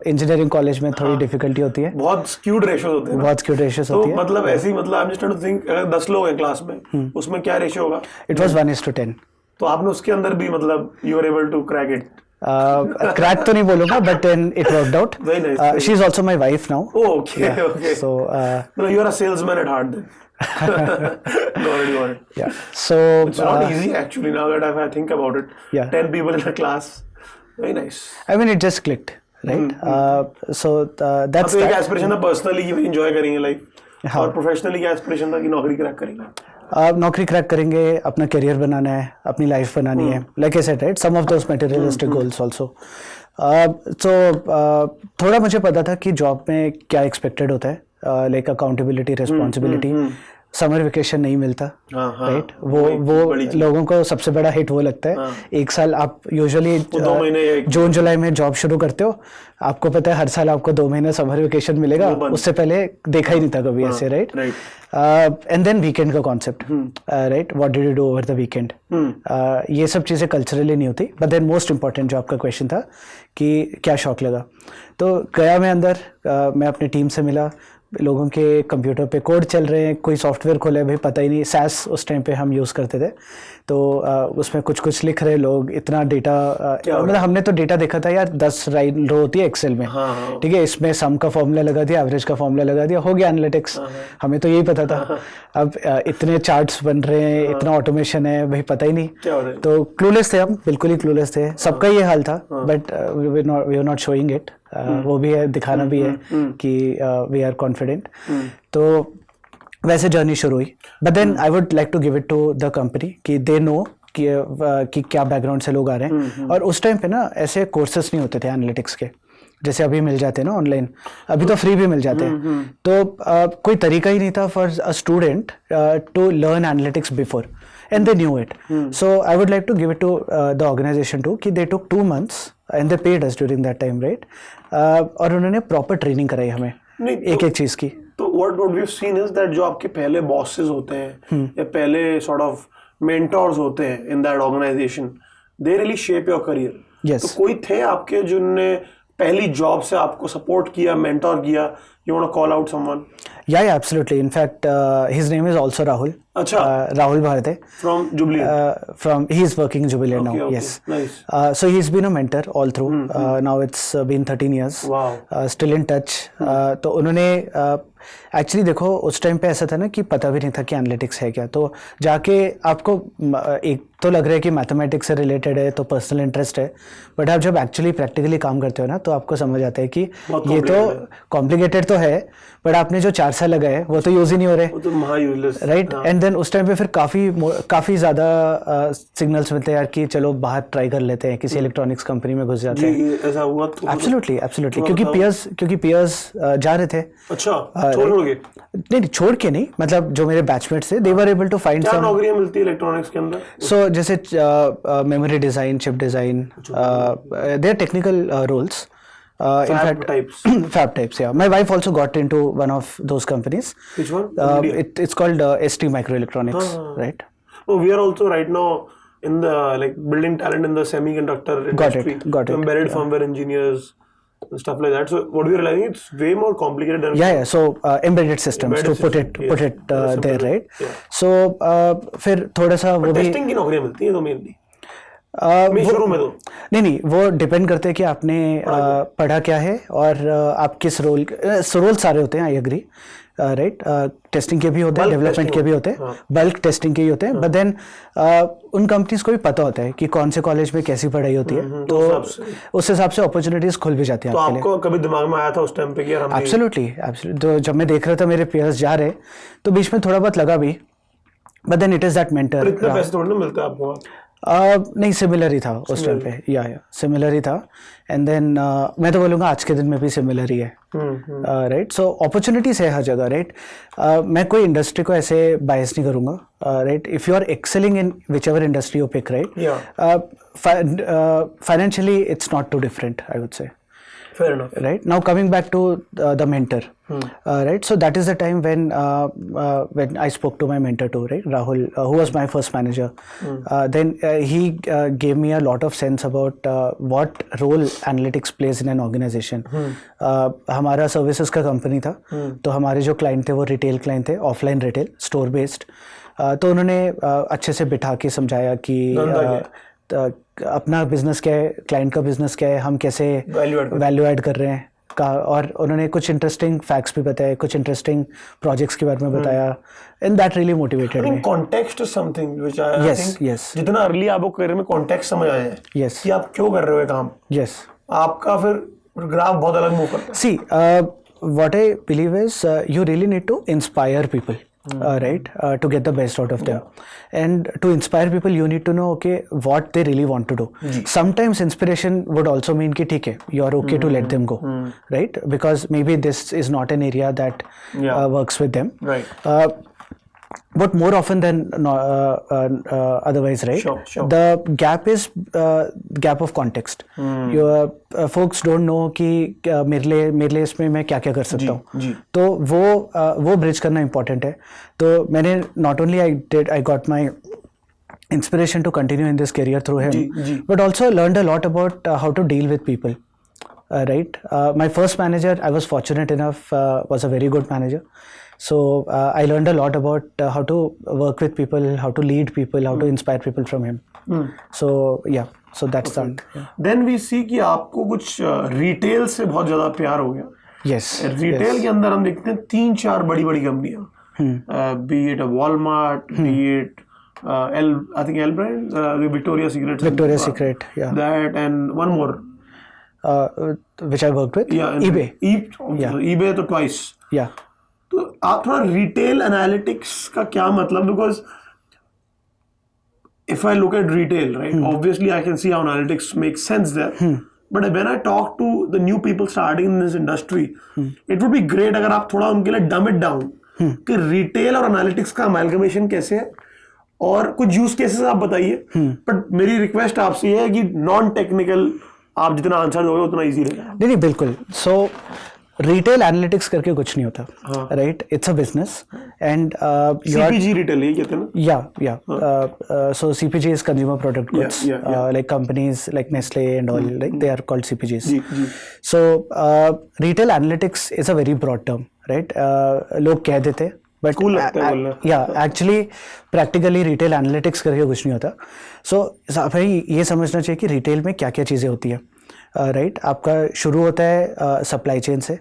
Engineering college में थोड़ी डिफिकल्टी होती है, बहुत स्क्यूड रेशियोज होते हैं, बहुत स्क्यूड रेशियोज होती है। मतलब ऐसी, मतलब I am just trying to think, अगर 10 लोग हैं क्लास में, उसमें क्या रेशियो होगा? It was 1:10। तो आपने उसके अंदर भी मतलब you are able to crack it? Crack तो नहीं बोलूंगा, but then it worked out. Very nice. She's also my wife now. Oh, okay, okay. So no, you are a salesman at heart then. Got it. Yeah. So it's not easy actually. Now that I think about it. Yeah. 10 people in a class. Very nice. I mean, it just clicked, right? So that's एक aspiration था personally कि enjoy करेंगे life. और professionally क्या aspiration था कि नौकरी crack करेंगे? नौकरी क्रैक करेंगे, अपना करियर बनाना है, अपनी लाइफ बनानी है, like I said, right? Some of those materialistic goals also. So थोड़ा मुझे पता था कि जॉब में क्या एक्सपेक्टेड होता है, like accountability, responsibility, summer vacation नहीं मिलता, राइट? वो लोगों को सबसे बड़ा हिट वो लगता है। एक साल आप यूजुअली जून जुलाई में जॉब शुरू करते हो, आपको पता है हर साल आपको 2 महीने समर वेकेशन मिलेगा, उससे पहले देखा ही नहीं था कभी ऐसे, राइट? एंड देन वीकेंड का concept, right? What did you do over the weekend? ये सब चीज़ें कल्चरली नहीं होती, बट देन मोस्ट इंपॉर्टेंट जो आपका क्वेश्चन था कि क्या शौक लगा, तो गया मैं अंदर, मैं अपनी टीम से मिला, लोगों के कंप्यूटर पे कोड चल रहे हैं, कोई सॉफ्टवेयर खोले, भाई पता ही नहीं, सैस उस टाइम पे हम यूज़ करते थे, तो उसमें कुछ लिख रहे लोग, इतना डेटा, मतलब हमने तो डेटा देखा था यार, 10 रो होती है एक्सेल में, ठीक है, इसमें सम का फॉर्मूला लगा दिया, एवरेज का फॉर्मूला लगा दिया, हो गया एनालिटिक्स। हमें तो यही पता था। अब इतने चार्ट्स बन रहे हैं, इतना ऑटोमेशन है, भाई पता ही नहीं, तो क्लूलेस थे हम, बिल्कुल ही क्लूलेस थे, सबका ये हाल था, but we are not showing it. वो भी है, दिखाना भी है कि वी आर कॉन्फिडेंट। तो वैसे जर्नी शुरू हुई, but then I would like to give it to the company कि दे नो कि क्या बैकग्राउंड से लोग आ रहे हैं। और उस टाइम पे ना ऐसे कोर्सेज नहीं होते थे एनालिटिक्स के, जैसे अभी मिल जाते हैं ना ऑनलाइन, अभी तो फ्री भी मिल जाते हैं, तो कोई तरीका ही नहीं था for a student to learn analytics before, and they knew it. So I would like to give it to the organization too, कि they took 2 months and they paid us during that time, right? और उन्होंने proper training कराई हमें एक चीज की। तो what we've seen is that जो आपके पहले bosses होते हैं या पहले sort of mentors होते हैं in that organization, they really shape your career. Yes. तो कोई थे आपके जिनने पहली जॉब से आपको सपोर्ट किया, मेंटोर किया? You want to call out someone? Yeah, absolutely. In fact, his name is also Rahul. अच्छा. Rahul Bharate. From Jubilant. He is working in Jubilant now. Okay. Yes. Nice. So he's been a mentor all through. Now it's been 13 years. Wow. Still in touch. तो उन्होंने actually देखो उस time पे ऐसा था ना कि पता भी नहीं था कि एनालिटिक्स है क्या, तो जाके आपको एक तो लग रहा है कि मैथमेटिक्स से रिलेटेड है तो पर्सनल इंटरेस्ट है, बट आप जब एक्चुअली प्रैक्टिकली काम करते हो ना तो आपको समझ आता है कि ये तो कॉम्प्लिकेटेड तो है, बट आपने जो 4 साल लगाए वो तो यूज ही नहीं हो रहे, वो तो महा यूजलेस, राइट? एंड देन उस टाइम पे फिर काफी ज्यादा सिग्नल्स मिलते हैं यार कि चलो बाहर ट्राई कर लेते हैं, किसी इलेक्ट्रॉनिक्स कंपनी में घुस जाते हैं। ऐसा हुआ? एब्सोल्युटली क्योंकि पियर्स जा रहे थे। अच्छा, छोड़ के? नहीं, छोड़ के नहीं, मतलब जो मेरे बैचमेट्स थे they were able to find some. क्या नौकरियां मिलती है इलेक्ट्रॉनिक्स के अंदर? सो जैसे memory design, chip design, they are technical roles, In Fab fact, types. Fab types. Yeah, my wife also got into one of those companies. Which one? It's called ST Microelectronics, right? Oh, we are also right now in the like building talent in the semiconductor industry. Got it. Embedded firmware engineers and stuff like that. So what we are realizing, it's way more complicated than Yeah. So embedded systems to put it there, right? Yeah. So फिर थोड़ा सा वो भी testing की नौकरियां मिलती हैं तो मेनली शुरू में तो नहीं वो डिपेंड करते हैं कि आपने पढ़ा क्या है और आप किस रोल सारे होते हैं, आई एग्री, राइट, टेस्टिंग के भी होते हैं, डेवलपमेंट के भी होते हैं, बल्क टेस्टिंग के ही होते हैं, बट देन उन कंपनीज को भी पता होता है कि कौन से कॉलेज में कैसी पढ़ाई होती है, तो उस हिसाब से अपॉर्चुनिटीज खुल भी जाती है आपके लिए। आपको कभी दिमाग में आया था उस टाइम पे कि यार हम एब्सोल्युटली तो जब मैं देख रहा था मेरे पेयर्स जा रहे तो बीच में थोड़ा बहुत लगा भी, but then it is that mentor. इतने पैसे थोड़ी ना मिलते आपको? नहीं सिमिलर ही था उस टाइम पे, या सिमिलर ही था, एंड देन मैं तो बोलूँगा आज के दिन में भी सिमिलर ही है, राइट। सो अपॉर्चुनिटीज है हर जगह, राइट। मैं कोई इंडस्ट्री को ऐसे बायस नहीं करूँगा, right. If you are excelling in whichever industry you pick, right, financially it's not too different, I would say. Fair enough. Right, now coming back to the mentor, right, so that is the time when I spoke to my mentor too, right, Rahul, who was my first manager. Then he gave me a lot of sense about what role analytics plays in an organization. हमारा services का company था, तो हमारे जो client थे वो retail client थे, offline retail, store based, तो उन्होंने अच्छे से बिठा के समझाया कि अपना बिजनेस क्या है, क्लाइंट का बिजनेस क्या है, हम कैसे वैल्यू ऐड कर रहे हैं का, और उन्होंने कुछ इंटरेस्टिंग फैक्ट्स भी बताए, कुछ इंटरेस्टिंग प्रोजेक्ट्स के बारे में बताया, and that really motivated me. Context is something which I think जितना अर्ली आपको करियर में कॉन्टेक्स्ट समझ आया है, यस, कि आप क्यों कर रहे हो काम, यस, आपका फिर ग्राफ बहुत अलग मूव करता है। See what I believe is you really need to inspire people, right, to get the best out of them, and to inspire people you need to know okay what they really want to do. Sometimes inspiration would also mean ki theek hai, you are okay to let them go, right, because maybe this is not an area that works with them, right, but more often than otherwise, right, sure. The gap is gap of context. Your folks don't know कि मेरे लिए इसमें मैं क्या क्या कर सकता हूँ, तो वो ब्रिज करना important है। तो मैंने not only I got my inspiration to continue in this career through him, but also learned a lot about how to deal with people, right. My first manager, I was fortunate enough, was a very good manager. So I learned a lot about how to work with people, how to lead people, how to inspire people from him. So yeah, so that's done. Then we see कि आपको कुछ retail से बहुत ज़्यादा प्यार हो गया। Yes. Retail के अंदर हम देखते हैं 3-4 बड़ी कंपनियाँ, be it a Walmart, be it I think L brand, Victoria's Secret, yeah. That and one more, which I worked with. Yeah, eBay. eBay तो twice. Yeah. तो आप थोड़ा रिटेल एनालिटिक्स का क्या मतलब, because if I look at retail, right, obviously I can see how analytics make sense there, but when I talk to the new people starting in this industry, it would be great अगर आप थोड़ा उनके लिए dumb it down कि retail और analytics का amalgamation कैसे है, और कुछ यूज केसेस आप बताइए। बट मेरी रिक्वेस्ट आपसे ये है कि नॉन टेक्निकल आप जितना आंसर दोगे उतना इजी रहेगा। नहीं बिल्कुल। सो रिटेल एनालिटिक्स करके कुछ नहीं होता, right, it's a business, and CPG retail ये कहते हैं ना, या so CPG is consumer product goods, like companies like Nestle and all, like they are called CPGs. So retail analytics is a very broad term, right, लोग कह देते, but या actually practically retail analytics करके कुछ नहीं होता। सो भाई ये समझना चाहिए कि रिटेल में क्या क्या चीज़ें होती है, राइट। आपका शुरू होता है सप्लाई चेन से।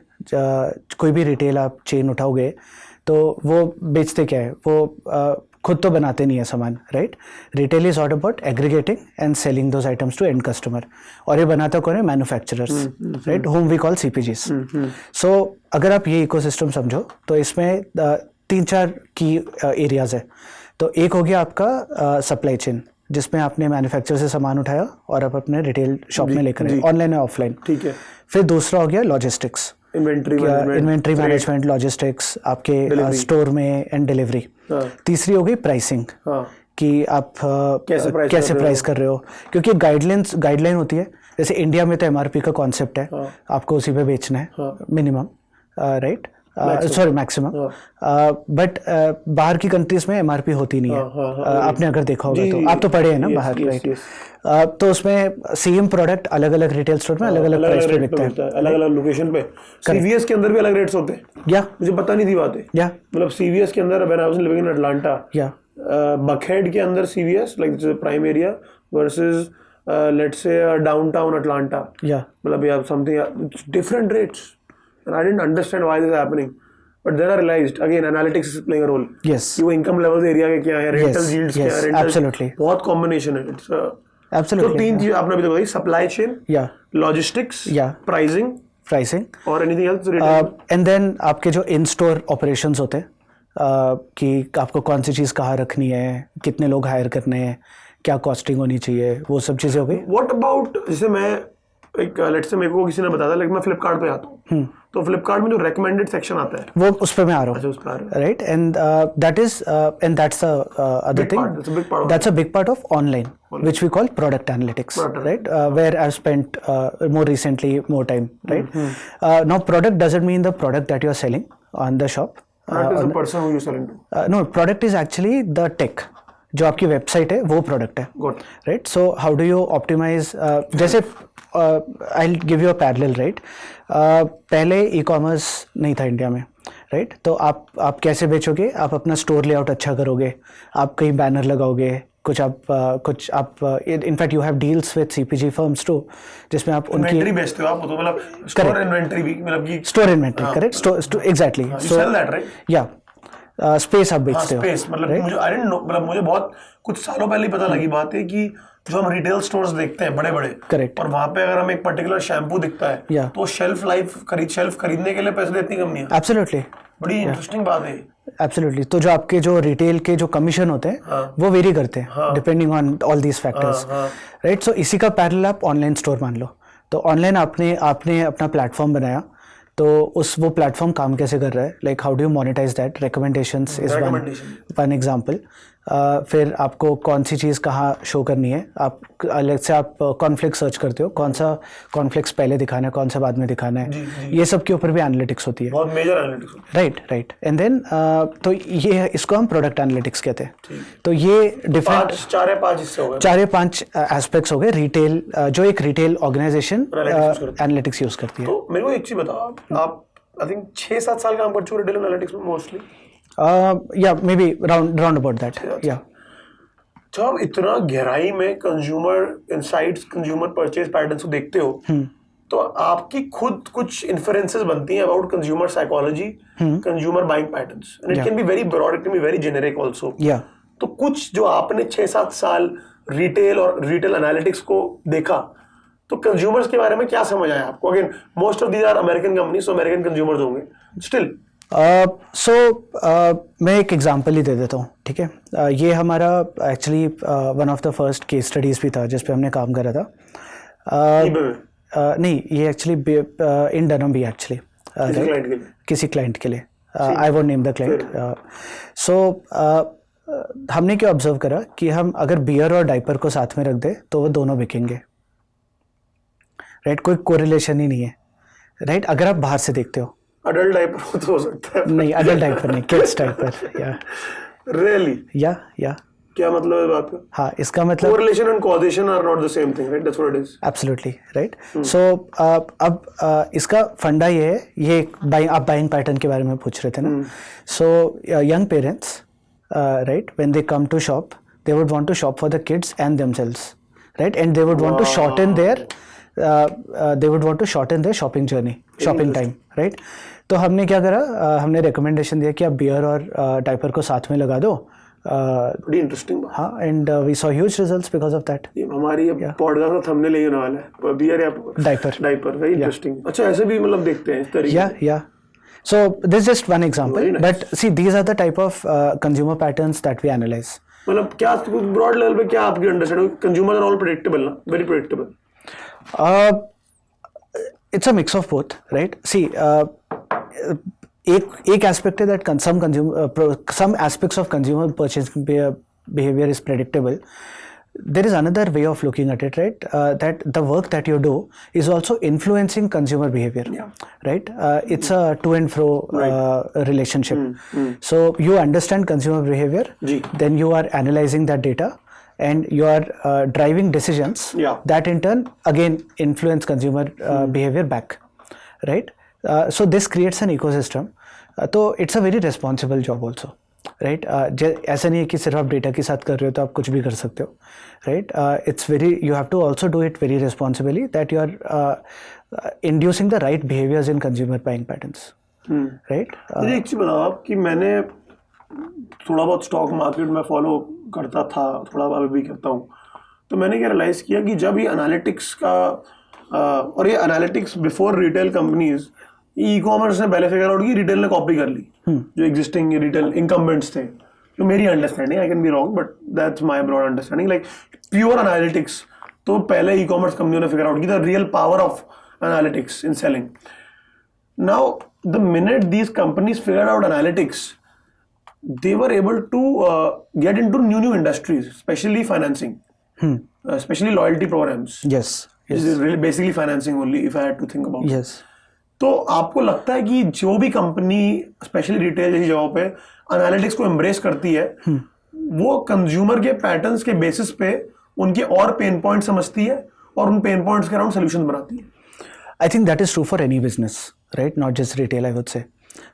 कोई भी रिटेल आप चेन उठाओगे तो वो बेचते क्या है, वो खुद तो बनाते नहीं है सामान, right. Retail is all about aggregating and selling those items to end customer, और ये बनाता कौन है, manufacturers, right, whom we call CPGs. So अगर आप ये इकोसिस्टम समझो तो इसमें 3-4 की एरियाज है। तो एक हो गया आपका सप्लाई चेन, जिसमें आपने मैन्युफैक्चर से सामान उठाया और आप अपने रिटेल शॉप में लेकर आए, ऑनलाइन या ऑफलाइन, ठीक है। फिर दूसरा हो गया लॉजिस्टिक्स, इन्वेंट्री मैनेजमेंट, लॉजिस्टिक्स आपके स्टोर में एंड डिलीवरी। तीसरी हो गई प्राइसिंग, कि आप कैसे प्राइस कर रहे हो, क्योंकि गाइडलाइन होती है जैसे इंडिया में तो एमआरपी का कॉन्सेप्ट है, आपको उसी पे बेचना है minimum, right, sorry maximum, but बाहर की कंट्रीज में एमआरपी होती नहीं है, आपने अगर देखा होगा तो, आप तो पढ़े हैं ना बाहर, राइट, तो उसमें सेम प्रोडक्ट अलग अलग रिटेल स्टोर में अलग अलग प्राइस पे बिकता है, अलग अलग लोकेशन पे। सीवीएस के अंदर भी अलग रेट्स होते हैं, या मुझे पता नहीं थी बात है, या मतलब सीवीएस के अंदर when I was living in Atlanta, या बकहेड के अंदर CVS like prime area versus let's say downtown Atlanta, या मतलब या something different rates and I didn't understand why this is happening, but then I realized again analytics is playing a role. Yes, कि वो income levels area के क्या है, rental yields क्या है, rental absolutely, बहुत combination है, it's absolutely, तो तीन चीज आपने अभी तक बताई, supply chain, logistics, pricing और anything else retail, and then आपके जो in store operations होते हैं, कि आपको कौन सी चीज कहाँ रखनी है, कितने लोग हायर करने हैं, क्या कॉस्टिंग होनी चाहिए, वो सब चीजें हो गई। What about जैसे मैं एक लेट्स से मेरे को किसी ने बताया, लेकिन मैं फ्लिपकार्ट पे आता हूँ, तो फ्लिपकार्ट में जो रेकमेंडेड सेक्शन आता है वो उस पे मैं आ रहा हूँ, अच्छा उस पे आ रहा है, right, and that is and that's other thing, that's a big part of online which we call product analytics, right, where I've spent more recently more time, right. Now product doesn't mean the product that you're selling on the shop, that is the person who you're selling to, no, product is actually the tech, जो आपकी website है वो product है, right. So how do you optimise, जैसे I give you a parallel, right, पहले e commerce नहीं था India में, राइट, तो आप कैसे बेचोगे, आप अपना स्टोर लेआउट अच्छा करोगे, आप कहीं बैनर लगाओगे, कुछ आप in fact you have deals with CPG firms too, जिसमें आप उनकी इन्वेंटरी बेचते हो आप, तो मतलब स्टोर इन्वेंटरी भी, मतलब कि store inventory, correct, store exactly, sell that, right, या स्पेस आप बेचते हो, स्पेस, मतलब मुझे आई डिडंट नो, मतलब मुझे बहुत कुछ सालों पहले ही पता लगी बात है कि जो हम रिटेल स्टोर्स देखते हैं बड़े बड़े, करेक्ट, और वहां पे अगर हमें एक पर्टिकुलर शैम्पू दिखता है तो शेल्फ खरीदने के लिए पैसे देती कंपनियां, एब्सोल्युटली, बड़ी इंटरेस्टिंग बात है, एब्सोल्युटली। तो जो आपके जो रिटेल के जो कमीशन होते हैं वो वेरी करते हैं depending on all these factors, right. So इसी का पैरेलल आप ऑनलाइन स्टोर मान लो, तो ऑनलाइन आपने अपना प्लेटफॉर्म बनाया, तो वो प्लेटफॉर्म काम कैसे कर रहा है, like how do you monetise that, recommendations is one example, फिर आपको कौन सी चीज़ कहाँ शो करनी है, आप अलग से आप कॉन्फ्लिक्ट सर्च करते हो, कौन सा कॉन्फ्लिक्ट्स पहले दिखाना है, कौन सा बाद में दिखाना है, ये सब के ऊपर भी एनालिटिक्स होती है, बहुत major analytics, right, and then तो ये इसको हम प्रोडक्ट एनालिटिक्स कहते हैं। तो ये डिफरेंट 4-5 एस्पेक्ट्स हो गए रिटेल, जो एक रिटेल ऑर्गेनाइजेशन एनालिटिक्स यूज करती है। तो मेरे को एक चीज बताओ, आप आई थिंक 6-7 साल काम कर चुके रिटेल एनालिटिक्स में मोस्टली, या may be round about that, या। जब आप इतना गहराई में consumer insights, consumer purchase patterns को देखते हो, तो आपकी खुद कुछ इन्फरेंसेस बनती हैं about consumer psychology, consumer buying patterns, and it can be very broad, it can be very generic also, तो कुछ जो आपने 6-7 साल रिटेल और रिटेल एनालिटिक्स को देखा, तो कंज्यूमर्स के बारे में क्या समझ आया आपको? Again most of these are American companies, so American consumers होंगे स्टिल। मैं एक एग्जांपल ही दे देता हूँ, ठीक है। ये हमारा actually one of the first case studies भी था जिस पे हमने काम करा था। नहीं, ये एक्चुअली इन डनम भी एक्चुअली किसी क्लाइंट के लिए, I won't name the client. So हमने क्या ऑब्जर्व करा कि हम अगर बियर और डाइपर को साथ में रख दे तो वो दोनों बिकेंगे, राइट, कोई कोरिलेशन ही नहीं है, राइट, अगर आप बाहर से देखते हो। अडल्ट डायपर तो हो सकता है, नहीं अडल्ट डायपर नहीं, किड्स डायपर, या रियली, या क्या मतलब है बात का? हाँ, इसका मतलब correlation and causation are not the same thing, right, that's what it is, absolutely, right. So अब इसका फंडा ये है, ये आप बाइंग पैटर्न के बारे में पूछ रहे थे ना। So young parents, right, when they come to shop, they would want to shop for the kids and themselves, right, and they would want to shorten their shopping journey, shopping time, right. तो हमने क्या करा, हमने recommendation दिया कि आप beer और diaper को साथ में लगा दो, बड़ी इंटरेस्टिंग, हाँ, and we saw huge results because of that. हमारी पॉडकास्ट का थंबनेल यही होने वाला है, बियर या डायपर, वेरी इंटरेस्टिंग। अच्छा, ऐसे भी मतलब देखते हैं इस तरीके, या so this is just one example, but see these are the type of consumer patterns that we analyze. मतलब क्या ब्रॉड लेवल पे क्या आपकी understanding, consumer are all predictable ना, very predictable? It's a mix of both, right? See, एक aspect है that some aspects of consumer purchase behavior is predictable. there is another way of looking at it, right? That the work that you do is also influencing consumer behavior, right? It's a to and fro relationship. So you understand consumer behavior, then you are analyzing that data, and you are driving decisions that in turn again influence consumer behavior back, right? So this creates an ecosystem. So it's a very responsible job also, right? ऐसा नहीं है कि सिर्फ आप data के साथ कर रहे हो तो आप कुछ भी कर सकते हो, right? It's very, you have to also do it very responsibly, that you are inducing the right behaviors in consumer buying patterns, right? मुझे एक चीज बताओ आप कि मैंने थोड़ा बहुत स्टॉक मार्केट में फॉलो करता था, थोड़ा अभी भी करता हूँ, तो मैंने क्या रियलाइज किया कि जब ये एनालिटिक्स का और ये analytics before retail companies, e commerce ने पहले फिगर आउट की, रिटेल ने कॉपी कर ली जो एग्जिस्टिंग रिटेल इनकम्बेंट्स थे. तो मेरी understanding, I can be wrong but that's my broad understanding, like pure analytics तो पहले ई कॉमर्स कंपनियों ने फिगर आउट की, the real power of analytics in selling. Now the minute these companies figure out analytics, they were able to get into new industries, especially financing, especially loyalty programs. Yes. This is really basically financing only, if I had to think about. Yes. तो आपको लगता है कि जो भी company specially retail जैसी जगहों पे एनालिटिक्स को एम्ब्रेस करती है, वो कंज्यूमर के पैटर्न्स के बेसिस पे उनके और पेन पॉइंट समझती है और उन पेन पॉइंट्स के अराउंड सोल्यूशन बनाती है? I think that is true for any business, right? Not just retail, I would say.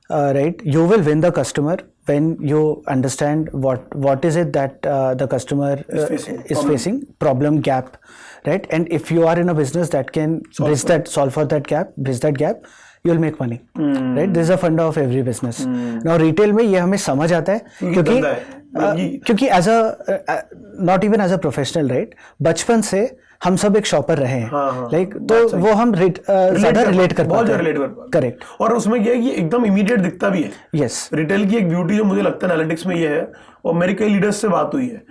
Right? You will win the customer when you understand what is it that the customer is facing, problem, gap, right? And if you are in a business that can solve for that gap, bridge that gap, you will make money, right? This is a funda of every business. Now retail में ये हमें समझ आता है क्योंकि as a not even as a professional, right? बचपन से हम सब एक शॉपर रहे हैं, लाइक तो वो हम ज्यादा रिलेट कर पाते हैं. करेक्ट. और उसमें क्या है कि एकदम इमीडिएट दिखता भी है. यस. रिटेल की एक ब्यूटी जो मुझे लगता है एनालिटिक्स में ये है, और मेरी कई लीडर्स से बात हुई है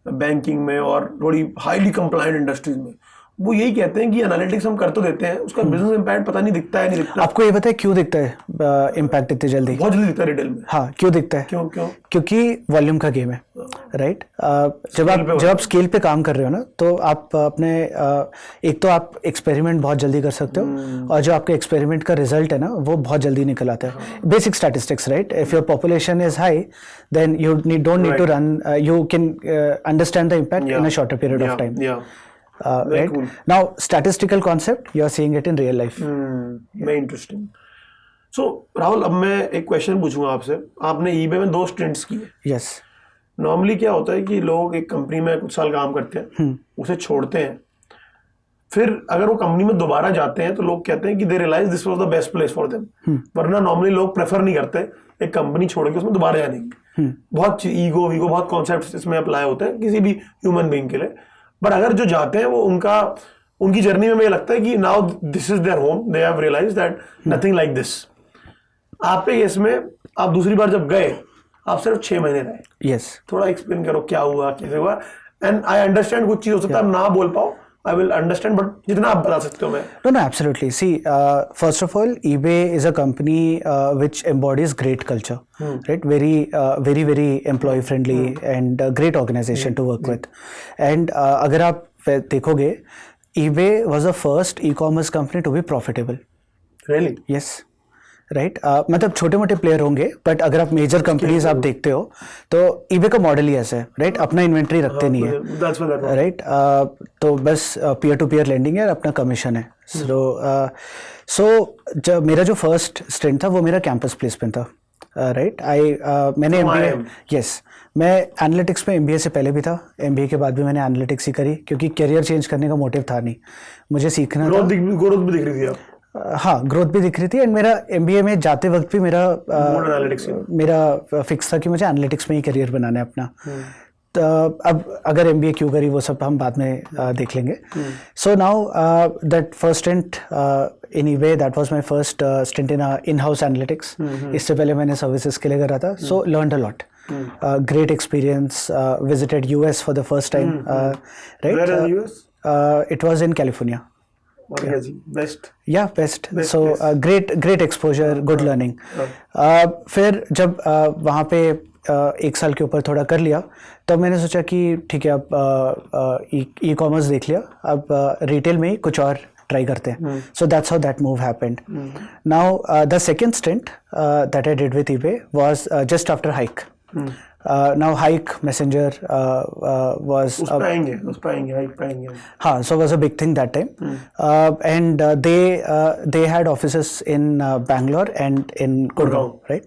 बैंकिंग में और थोड़ी हाईली कंप्लायंट इंडस्ट्रीज में, वो यही कहते हैं कि एनालिटिक्स हम कर तो देते हैं, उसका बिजनेस इंपैक्ट पता नहीं दिखता है, नहीं दिखता. आपको ये पता है क्यों दिखता है इम्पैक्ट इतनी जल्दी? बहुत जल्दी दिखता है रिटेल में. हाँ, क्यों दिखता है? क्यों? क्योंकि वॉल्यूम का गेम है, राइट? जब आप स्केल पे काम कर रहे हो ना, तो आप अपने एक तो आप एक्सपेरिमेंट बहुत जल्दी कर सकते हो, और जो आपके एक्सपेरिमेंट का रिजल्ट है ना, वो बहुत जल्दी निकल आता है. Basic statistics, right? If your population is high, then you don't need to run, you can understand the impact in a shorter period of time. Right? Cool. Now, statistical concept, you are seeing it in real life. Very interesting. So, Rahul, अब मैं एक question पूछूंगा आपसे. आपने eBay में 2 स्टिंट्स किए. Yes. Normally क्या होता है कि लोग एक कंपनी में कुछ साल काम करते हैं, उसे छोड़ते हैं, फिर अगर वो कंपनी में दोबारा जाते हैं तो लोग कहते हैं कि they realise this was the best place for them. वरना नॉर्मली लोग प्रेफर नहीं करते एक कंपनी छोड़ के उसमें दोबारा जाने की. बहुत ईगो बहुत कॉन्सेप्ट इसमें अप्लाई होते हैं किसी भी ह्यूमन बीइंग के लिए. बट अगर जो जाते हैं वो उनकी जर्नी में मुझे लगता है कि now this is their home, they have realised that nothing like this. आपके केस में आप दूसरी बार जब गए, आप सिर्फ 6 महीने रहे. यस. थोड़ा एक्सप्लेन करो क्या हुआ, कैसे हुआ. एंड आई अंडरस्टैंड कुछ चीज हो सकता है आप ना बोल पाओ, I will understand, but जितना आप बता सकते हो मैं. No, absolutely. See, first of all, eBay is a company which embodies great culture, right? Very employee friendly and great organization to work with. And अगर आप देखोगे, eBay was the first e-commerce company to be profitable. Really? Yes. Right. मतलब छोटे मोटे player होंगे, but अगर आप major companies आप देखते हो तो eBay का मॉडल ही ऐसा है, राइट? अपना इन्वेंट्री रखते नहीं है, राइट? तो बस पीयर टू पीयर लेंडिंग है, अपना कमीशन है. सो जब मेरा जो फर्स्ट स्टिंट था वो मेरा कैंपस प्लेसमेंट था, राइट? मैंने MBA, यस, मैं एनालिटिक्स में MBA से पहले भी था, MBA के बाद भी मैंने एनालिटिक्स ही करी क्योंकि करियर चेंज करने का मोटिव था नहीं, मुझे सीखना था. ग्रोथ भी दिख रही थी आप? हाँ, ग्रोथ भी दिख रही थी. एंड मेरा MBA में जाते वक्त भी मेरा फिक्स था कि मुझे एनालिटिक्स में ही करियर बनाना है अपना. तो अब अगर MBA क्यों करी वो सब हम बाद में देख लेंगे. So now that first stint in eBay, that was my first stint in house analytics. इससे पहले मैंने सर्विसेज के लिए करा था. So learned a lot, great experience. Visited US for the first time, right? It was in California. Best. So great exposure, good learning. फिर जब वहाँ पे एक साल के ऊपर थोड़ा कर लिया, तब मैंने सोचा कि ठीक है अब ई कॉमर्स देख लिया, अब रिटेल में ही कुछ और ट्राई करते हैं. सो that's how that move happened. Now the second stint that I did with eBay was just after hike. Now hike messenger was उस पे आएंगे hike पे आएंगे. हाँ, so was a big thing that time. And they had offices in Bangalore and in Gurgaon, right?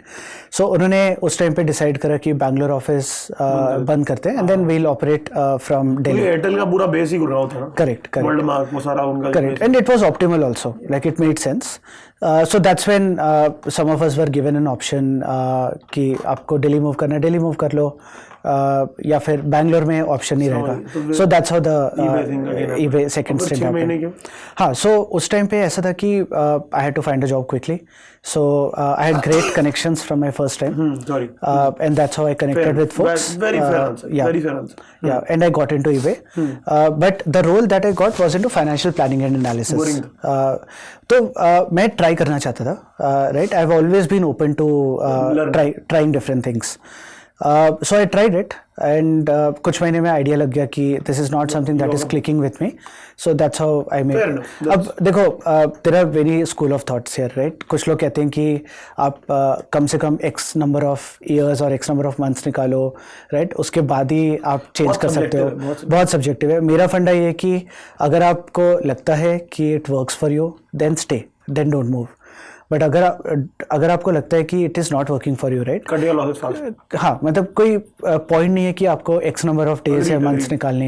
So उन्होंने उस time पे decide करा कि बैंगलोर ऑफिस बंद करते हैं, and then we'll operate from Delhi. Airtel का पूरा बेस ही गुड़गांव था ना. Correct. वर्ल्ड मार्क वो सारा उनका. Correct. And it was optimal also. Like it made sense. So that's when some of us were given an option कि आपको Delhi move करना है, दिल्ली मूव कर लो, या फिर बैंगलोर में ऑप्शन नहीं रहेगा. So that's how the eBay second step happened. हाँ, सो उस टाइम पे ऐसा था कि I had to find a job quickly. So I had great connections from my first time. And that's how I connected with folks. Very fair answer. Yeah. Very fair answer. Yeah, and I got into eBay. But the role that I got was into financial planning and analysis. तो मैं try करना चाहता था. Right? I've always been open to trying different things. So I tried it, and कुछ महीने में idea लग गया कि this is not something that is clicking with me. So that's how I made. अब देखो, there are very school of thoughts here, right? कुछ लोग कहते हैं कि आप कम से कम X number of years और X number of months निकालो, right? उसके बाद ही आप चेंज कर सकते हो. बहुत सब्जेक्टिव है. मेरा फंडा ये है कि अगर आपको लगता है कि it works for you, then stay, then don't move. But अगर आपको लगता है कि it is not working for you, right, cut your losses fast. हाँ, मतलब कोई पॉइंट नहीं है कि आपको एक्स नंबर ऑफ डेज या मंथ्स निकालने.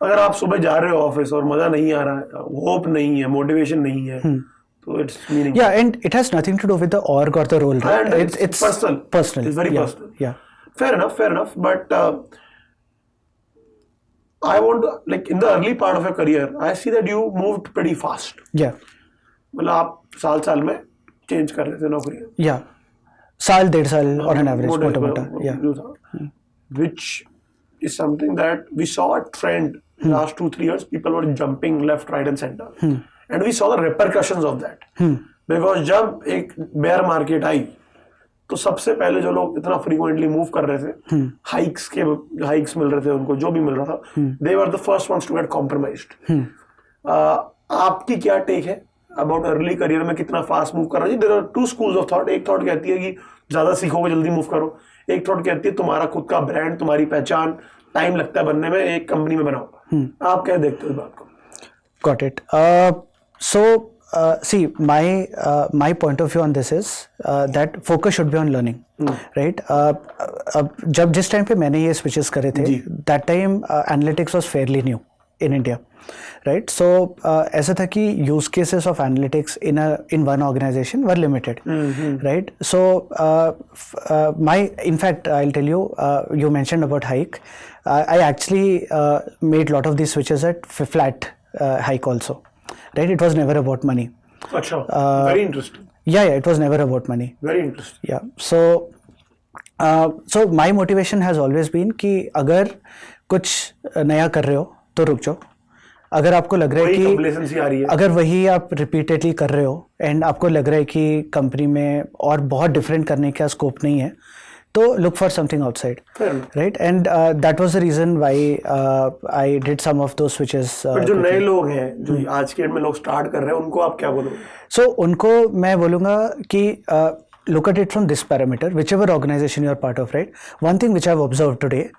अगर आप सुबह जा रहे हो ऑफिस और मजा नहीं आ रहा है, होप नहीं है, मोटिवेशन नहीं है, तो it's meaning. Yeah, and it has nothing to do with the org or the role, right? It's personal. It's very personal. Yeah. Fair enough. But I want to, like, in the early part of your career, I see that you moved pretty fast. Yeah. मतलब आप साल में change कर रहे थे नौकरी. या, साल डेढ़ साल on an average, मोटा. Yeah. Which is something that we saw a trend last 2-3 years. People were jumping left, right and center. And we saw the repercussions of that. Because जब एक bear market आई, तो सबसे पहले जो लोग इतना frequently move कर रहे थे, हाइक्स मिल रहे थे उनको, जो भी मिल रहा था, they were the first ones to get compromised. आपकी क्या टेक है अबाउट अर्ली करियर में कितना फास्ट मूव करना चाहिए? There are two schools of thought. एक थॉट कहती है कि ज्यादा सीखोगे जल्दी मूव करो. एक थॉट कहती है तुम्हारा खुद का ब्रांड, तुम्हारी पहचान, टाइम लगता है बनने में, एक कंपनी में बनाओ. आप क्या देखते हो इस बात को? Got it. So see, my point of view on this is that focus should be on learning, right? अब जब जिस टाइम पे मैंने ये switches करे थे, that time analytics was fairly new in India, right? So ऐसा था कि use cases of analytics in one organization were limited, right? So in fact, I'll tell you, you mentioned about hike. I actually made lot of these switches at flat hike also, right? It was never about money. Achha, very interesting. Yeah, it was never about money. Very interesting. Yeah. So my motivation has always been कि अगर कुछ नया कर रहे हो तो रुक जाओ. अगर आपको लग रहा है कि अगर वही आप रिपीटेडली कर रहे हो एंड आपको लग रहा है कि कंपनी में और बहुत डिफरेंट करने का स्कोप नहीं है, तो look for something outside, right? And that was the reason why I did some of those switches. But जो नए लोग हैं, जो आज के डेट में लोग स्टार्ट कर रहे हैं, उनको आप क्या बोलोगे? सो उनको मैं बोलूँगा कि look at it from this parameter, whichever organization you are part of, right? One thing which I've observed today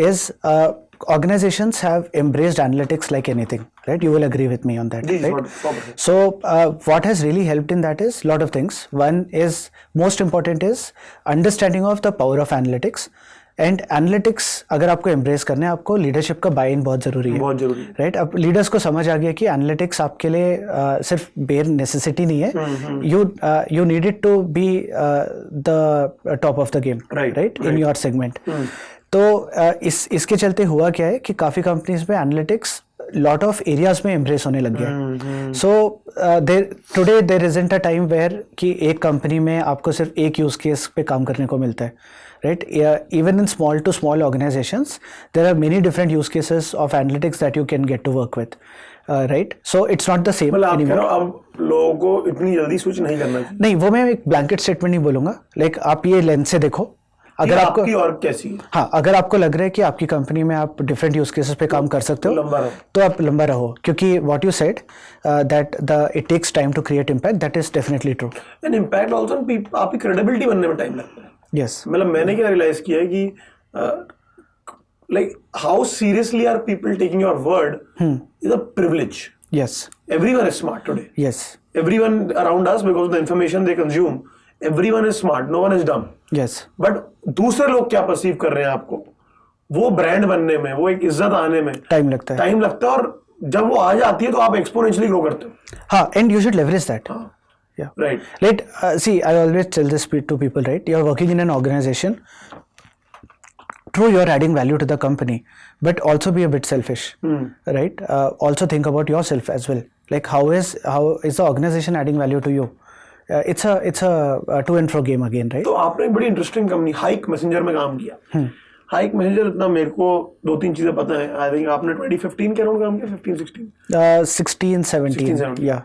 is organizations have embraced analytics like anything, right? You will agree with me on that, right? So what has really helped in that is lot of things. One is, most important is understanding of the power of analytics. And analytics अगर आपको embrace करना है, आपको leadership का bye इन बहुत जरूरी है, right? अब लीडर्स को समझ आ गया कि एनालिटिक्स आपके लिए सिर्फ बेयर नेसेसिटी नहीं है, you need it to be the top of the game, right, in your segment. तो इसके चलते हुआ क्या है कि काफ़ी कंपनीज में एनालिटिक्स लॉट ऑफ एरियाज में एम्ब्रेस होने लग गया. So today there isn't a time where कि एक कंपनी में आपको सिर्फ एक यूज केस पे काम करने को मिलता है, right? Even in small to small organizations, there are many different use cases of analytics that you can get to work with, right? So it's not the same anymore. अब लोगों को इतनी जल्दी स्विच नहीं करना चाहिए. नहीं, वो मैं एक ब्लैंकेट स्टेटमेंट नहीं बोलूँगा. लाइक आप ये लेंस से देखो अगर आपको आपकी और कैसी है? हाँ, अगर आपको लग रहा है कि आपकी कंपनी में आप डिफरेंट यूज केसेस पे काम कर सकते हो तो आप लंबा रहो, क्योंकि what you said that it takes time to create impact, that is definitely true. And impact also आपकी क्रेडिबिलिटी बनने में टाइम लगता है। यस, मतलब मैंने क्या रियलाइज किया है कि like how seriously are people taking your word is a privilege. Yes. Everyone is smart today. Yes. Everyone around us, because of the information they consume, everyone is smart. No one is dumb. Yes. But दूसरे लोग क्या perceive कर रहे हैं आपको, वो brand बनने में, वो एक इज्जत आने में टाइम लगता है और जब वो आ जाती है तो आप एक्सपोनेंशियली ग्रो करते हो। हाँ, and you should leverage that. Yeah. Right. See, I always tell this to people, right? You're working in an organization. True, you're adding value to the company, but also be a bit selfish, right? Also think about yourself as well. Like how is the organization adding value to you? It's a to and fro game again, right? तो आपने एक बड़ी interesting company hike messenger में काम किया। Hike messenger इतना मेरे को 2-3 चीजें पता है। आई थिंक आपने 2015 के अराउंड काम किया, 15-16 16-17 yeah.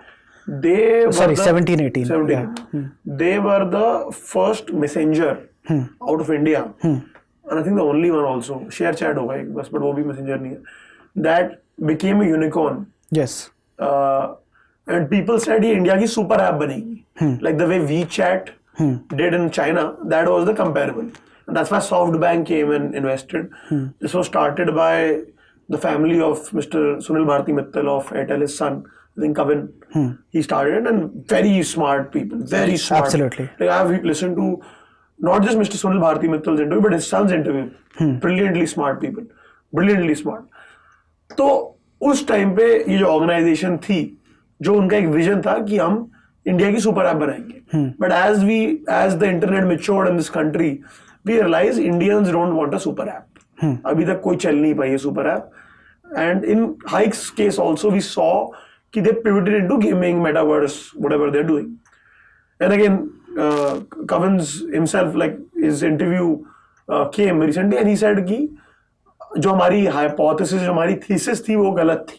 They 17-18 yeah. They were the first messenger out of India, and I think the only one also, share chat होगा एक बस, but वो भी messenger नहीं है, that became a unicorn. Yes. And people said ये इंडिया की super app बनेगी, like the way WeChat did in China, that was the comparable. And that's why SoftBank came and invested. This was started by the family of Mr. Sunil Bharti Mittal of Airtel, his son, I think Kavin. He started, and very smart people, very smart. Absolutely. Like I have listened to not just Mr. Sunil Bharti Mittal's interview, but his son's interview. Brilliantly smart people, brilliantly smart. तो उस time पे ये जो organisation थी, जो उनका एक vision था कि हम इंडिया की सुपर ऐप बनाएंगे, but as the internet matured in this country, we realise Indians don't want a super app. अभी तक कोई चल नहीं पाई है super app. And in Hike's case also we saw कि they pivoted into gaming, metaverse, whatever they're doing. And again, Kavan's himself, like his interview came recently, and he said कि जो हमारी hypothesis, जो हमारी thesis थी, वो गलत थी.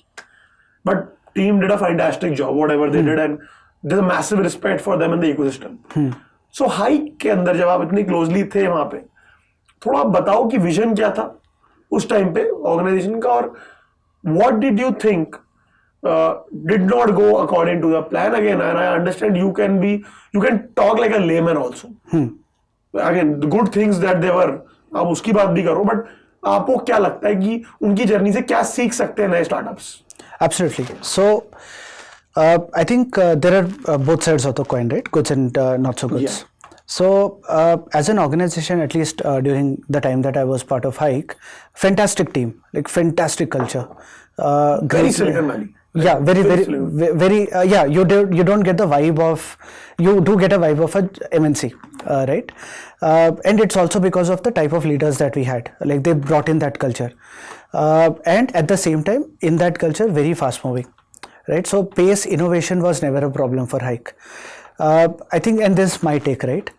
But team did a fantastic job, whatever they did, and there's a massive respect for them in the ecosystem. So Hike के अंदर जब आप इतनी closely थे वहाँ पे, थोड़ा बताओ कि vision क्या था उस टाइम पे organization का, और what did you think did not go according to the plan again? And I understand you can talk like a layman also. Again, the good things that they were, आप उसकी बात भी करो, but आपको क्या लगता है कि उनकी जर्नी से क्या सीख सकते हैं नए startups? Absolutely. So I think there are both sides of the coin, right? Goods and not so goods. Yeah. So as an organization, at least during the time that I was part of Hike, fantastic team, like fantastic culture. Very Silicon Valley. Yeah, very yeah, you don't get the vibe of, you do get a vibe of a MNC, right? And it's also because of the type of leaders that we had, like they brought in that culture, and at the same time in that culture very fast moving, right? So pace, innovation was never a problem for Hike. I think, and this is my take, right?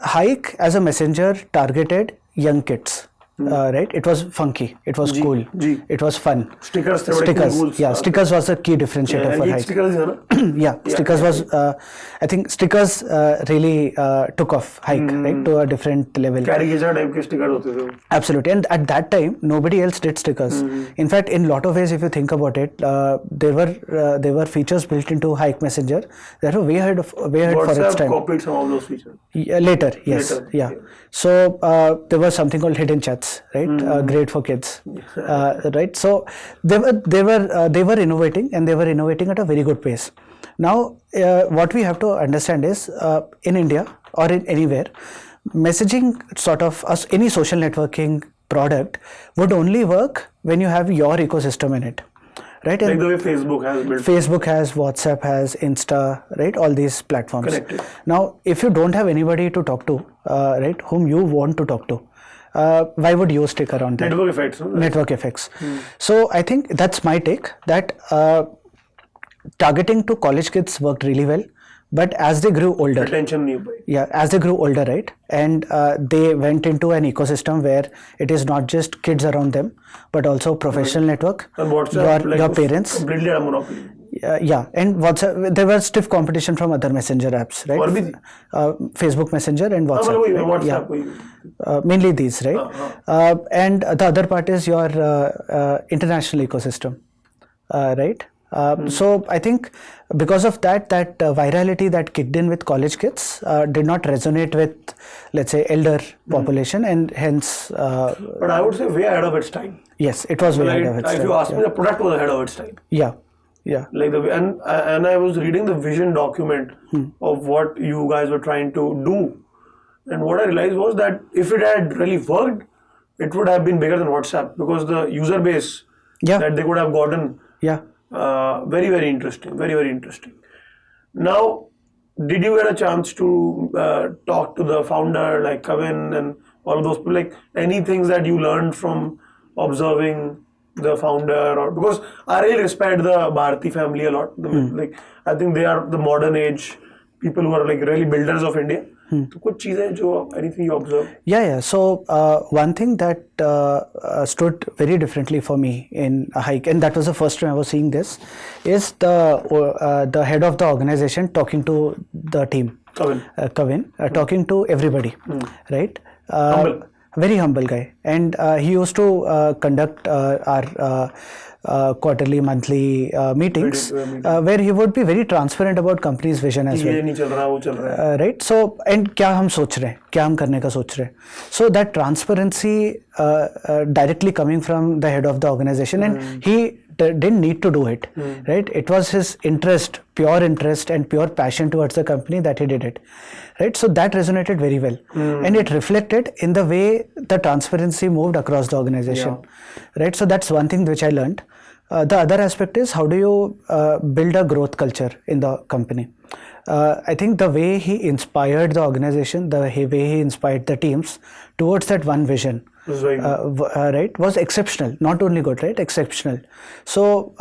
Hike as a messenger targeted young kids. Right, it was funky, it was cool, it was fun. Stickers, yeah, stickers was a key differentiator for Hike. Stickers है ना? Yeah, stickers was I think stickers really took off Hike, right, to a different level. Caricature type के stickers होते थे। Absolutely, and at that time nobody else did stickers. In fact, in lot of ways, if you think about it, there were features built into Hike Messenger that were way ahead for its time. Copied some of those features. Later, yes, yeah. So there was something called hidden chats, right? Great for kids, right? So they were innovating, and they were innovating at a very good pace. Now what we have to understand is in India or in anywhere, messaging sort of any social networking product would only work when you have your ecosystem in it, right? Like the way Facebook has built. Facebook has, WhatsApp has, Insta, right? All these platforms. Connected. Now, if you don't have anybody to talk to, right, whom you want to talk to, why would you stick around there? Network effects. Huh? Network effects. So I think that's my take, that targeting to college kids worked really well, But as they grew older, as they grew older, right, and they went into an ecosystem where it is not just kids around them, but also professional network, and WhatsApp, your parents. Completely a monopoly. And WhatsApp, there was stiff competition from other messenger apps, right? Facebook Messenger and WhatsApp. Mainly these, right? And the other part is your international ecosystem, right? So I think because of that virality that kicked in with college kids did not resonate with, let's say, elder population, and hence. But I would say way ahead of its time. Yes, it was way ahead of its time. If you ask me, the product was ahead of its time. Yeah. Like and I was reading the vision document of what you guys were trying to do, and what I realized was that if it had really worked, it would have been bigger than WhatsApp, because the user base that they could have gotten. Very, very interesting. Very, very interesting. Now, did you get a chance to talk to the founder, like Kevin and all of those people? Like any things that you learned from observing the founder? Or because I really respect the Bharti family a lot. Like I think they are the modern age people who are like really builders of India. तो कुछ चीजें जो anything you observe? Yeah. So one thing that stood very differently for me in a hike, and that was the first time I was seeing this, is the head of the organization talking to the team. Kevin, talking to everybody, right? Humble. Very humble guy, and he used to conduct our quarterly, monthly meetings where he would be very transparent about company's vision as well. Right? So, and क्या हम सोच रहे हैं, क्या हम करने का सोच रहे हैं. So that transparency directly coming from the head of the organization, and he didn't need to do it, right? It was his interest, pure interest and pure passion towards the company that he did it, right? So that resonated very well, and it reflected in the way the transparency moved across the organization, right? So that's one thing which I learned. The other aspect is, how do you build a growth culture in the company? I think the way he inspired the organization, the way he inspired the teams towards that one vision, right, was exceptional. Not only good, right, exceptional. So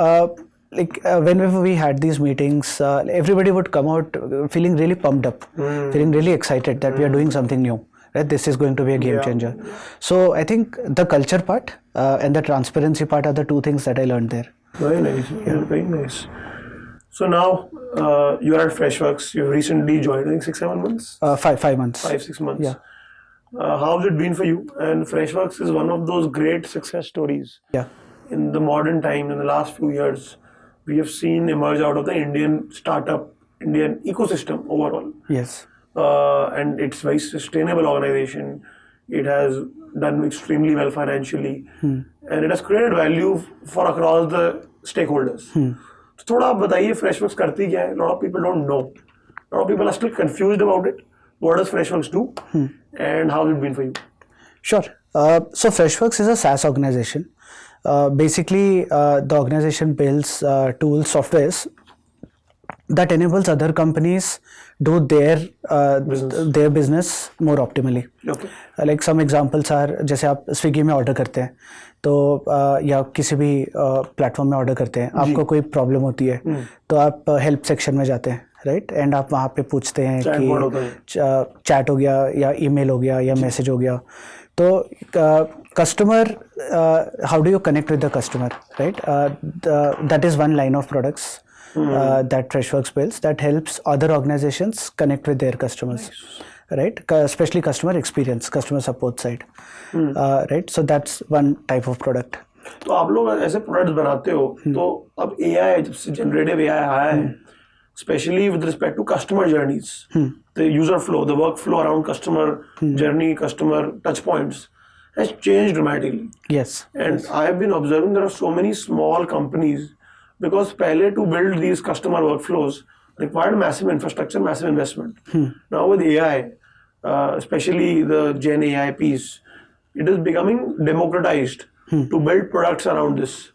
whenever we had these meetings, everybody would come out feeling really pumped up, feeling really excited that we are doing something new. Right, this is going to be a game changer. So I think the culture part and the transparency part are the two things that I learned there. Very nice. Very nice. So now you are at Freshworks. You've recently joined, I think 6-7 months? 5 months. 5-6 months. Yeah. How has it been for you? And Freshworks is one of those great success stories. Yeah. In the modern time, in the last few years, we have seen emerge out of the Indian startup, Indian ecosystem overall. Yes. And it's a very sustainable organization. It has done extremely well financially, and it has created value for across the stakeholders. So थोड़ा आप बताइए Freshworks करती क्या है? A lot of people don't know. A lot of people are still confused about it. What does Freshworks do, and how has it been for you? Sure. So Freshworks is a SaaS organization. Basically, the organization builds tools, softwares that enables other companies do their business more optimally. Okay. Like some examples are, जैसे आप Swiggy में order करते हैं तो या किसी भी platform में ऑर्डर करते हैं, आपको कोई प्रॉब्लम होती है तो आप हेल्प सेक्शन में जाते हैं, राइट, एंड आप वहाँ पे पूछते हैं कि चैट हो गया या ईमेल हो गया या मैसेज हो गया. तो customer, how do you connect with the customer, right, that is one line of products that Freshworks builds that helps other organizations connect with their customers. Nice. Right, especially customer experience, customer support side. Right, so that's one type of product. तो आप लोग ऐसे products बनाते हो, तो अब AI, जब से जनरेटिव AI आया है, especially with respect to customer journeys, the user flow, the workflow around customer journey, customer touch points has changed dramatically. Yes. And I have been observing there are so many small companies, because पहले to build these customer workflows required massive infrastructure, massive investment. Now with AI, especially the Gen AI piece, it is becoming democratized to build products around this.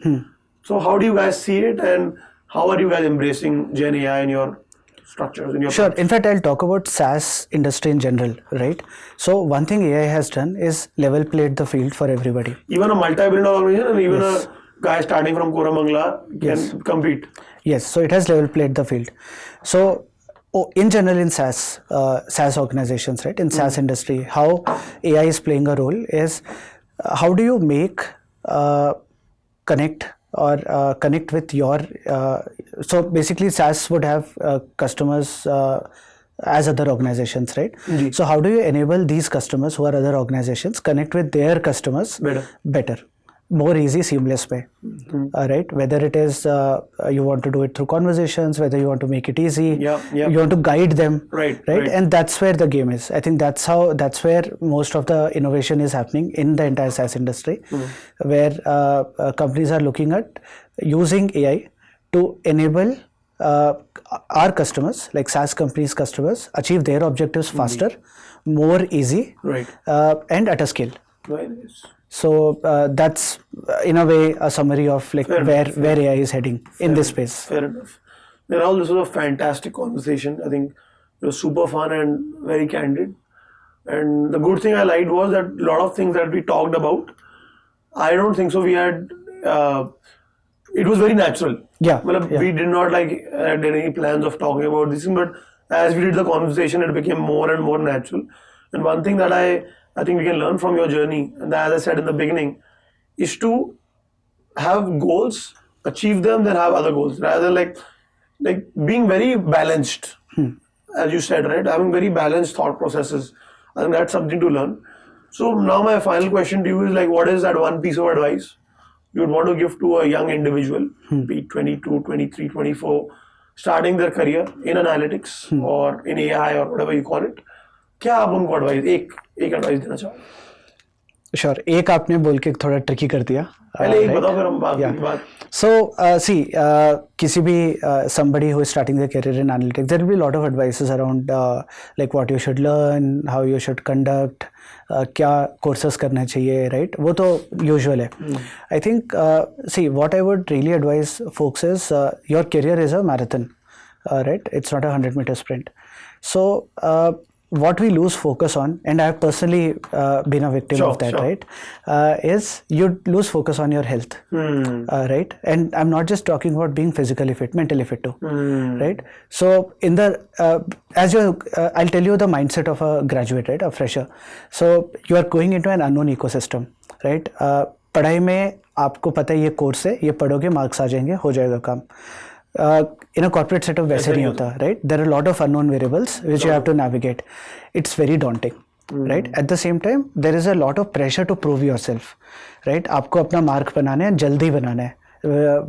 So how do you guys see it, and how are you guys embracing Gen AI in your structures? In your sure. In fact, I'll talk about SaaS industry in general, right? So one thing AI has done is level played the field for everybody. Even a multi-billion dollar organization, and even a guy starting from Koramangala can compete. Yes, so it has level played the field. So in general in SaaS organizations, right? In SaaS industry, how AI is playing a role is how do you make connect with your so basically SaaS would have customers as other organizations, right? So how do you enable these customers who are other organizations connect with their customers better, more easy, seamless way, right? Whether it is you want to do it through conversations, whether you want to make it easy, you want to guide them, right? And that's where the game is. I think that's where most of the innovation is happening in the entire SaaS industry, where companies are looking at using AI to enable our customers, like SaaS companies' customers, achieve their objectives faster, more easy, and at a scale. So that's in a way a summary of like where AI is heading in this space. Fair enough. Rahul, this was a fantastic conversation. I think it was super fun and very candid. And the good thing I liked was that a lot of things that we talked about, I don't think so. We had it was very natural. We did not had any plans of talking about this thing, but as we did the conversation, it became more and more natural. And one thing that I think we can learn from your journey, and as I said in the beginning, is to have goals, achieve them, then have other goals, rather like being very balanced, as you said, right? Having very balanced thought processes. I think that's something to learn. So now my final question to you is like, what is that one piece of advice you would want to give to a young individual, be 22, 23, 24, starting their career in analytics or in AI or whatever you call it? क्या आप उनको advice एक advice देना चाहोगे? Sure, एक आपने बोल के थोड़ा ट्रिकी कर दिया. पहले एक बताओ फिर हम बात. So see, किसी भी somebody who is starting their career in analytics, there will be a lot of advices around like what you should learn, how you should conduct, क्या courses करना चाहिए, right? वो तो usual है. I think see, what I would really advise folks is your career is a marathon, right? It's not a 100-meter sprint. So what we lose focus on, and I have personally been a victim of that, right? Is you lose focus on your health, right? And I'm not just talking about being physically fit, mentally fit too, right? So in the I'll tell you the mindset of a graduate, right? A fresher. So you are going into an unknown ecosystem, right? पढ़ाई में आपको पता है ये course है, ये पढ़ोगे marks आ जाएंगे, हो जाएगा काम. In a corporate setup वैसे नहीं होता, right? There are a lot of unknown variables which you have to navigate. It's very daunting, right? At the same time, there is a lot of pressure to prove yourself, right? आपको अपना mark बनाना है, जल्दी बनाना है.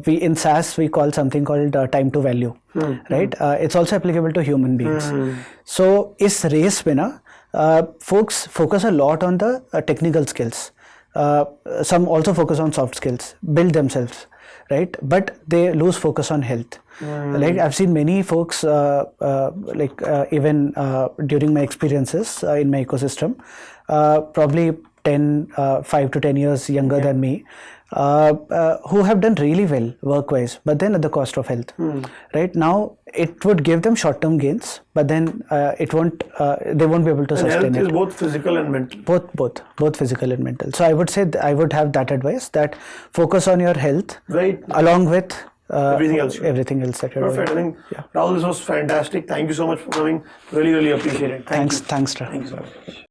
We in SaaS we call something called time to value, right? It's also applicable to human beings. So इस race में ना folks focus a lot on the technical skills. Some also focus on soft skills, build themselves, right? But they lose focus on health. Like I've seen many folks, even during my experiences in my ecosystem, probably 5 to 10 years younger than me, who have done really well work-wise, but then at the cost of health. Right now, it would give them short-term gains, but then it won't. They won't be able to sustain it. Health is both physical and mental. Both physical and mental. So I would say I would have that advice, that focus on your health, along with everything else that you're Perfect. doing. I think Rahul, this was fantastic. Thank you so much for coming. Really appreciate it. Thanks. Thank you so much.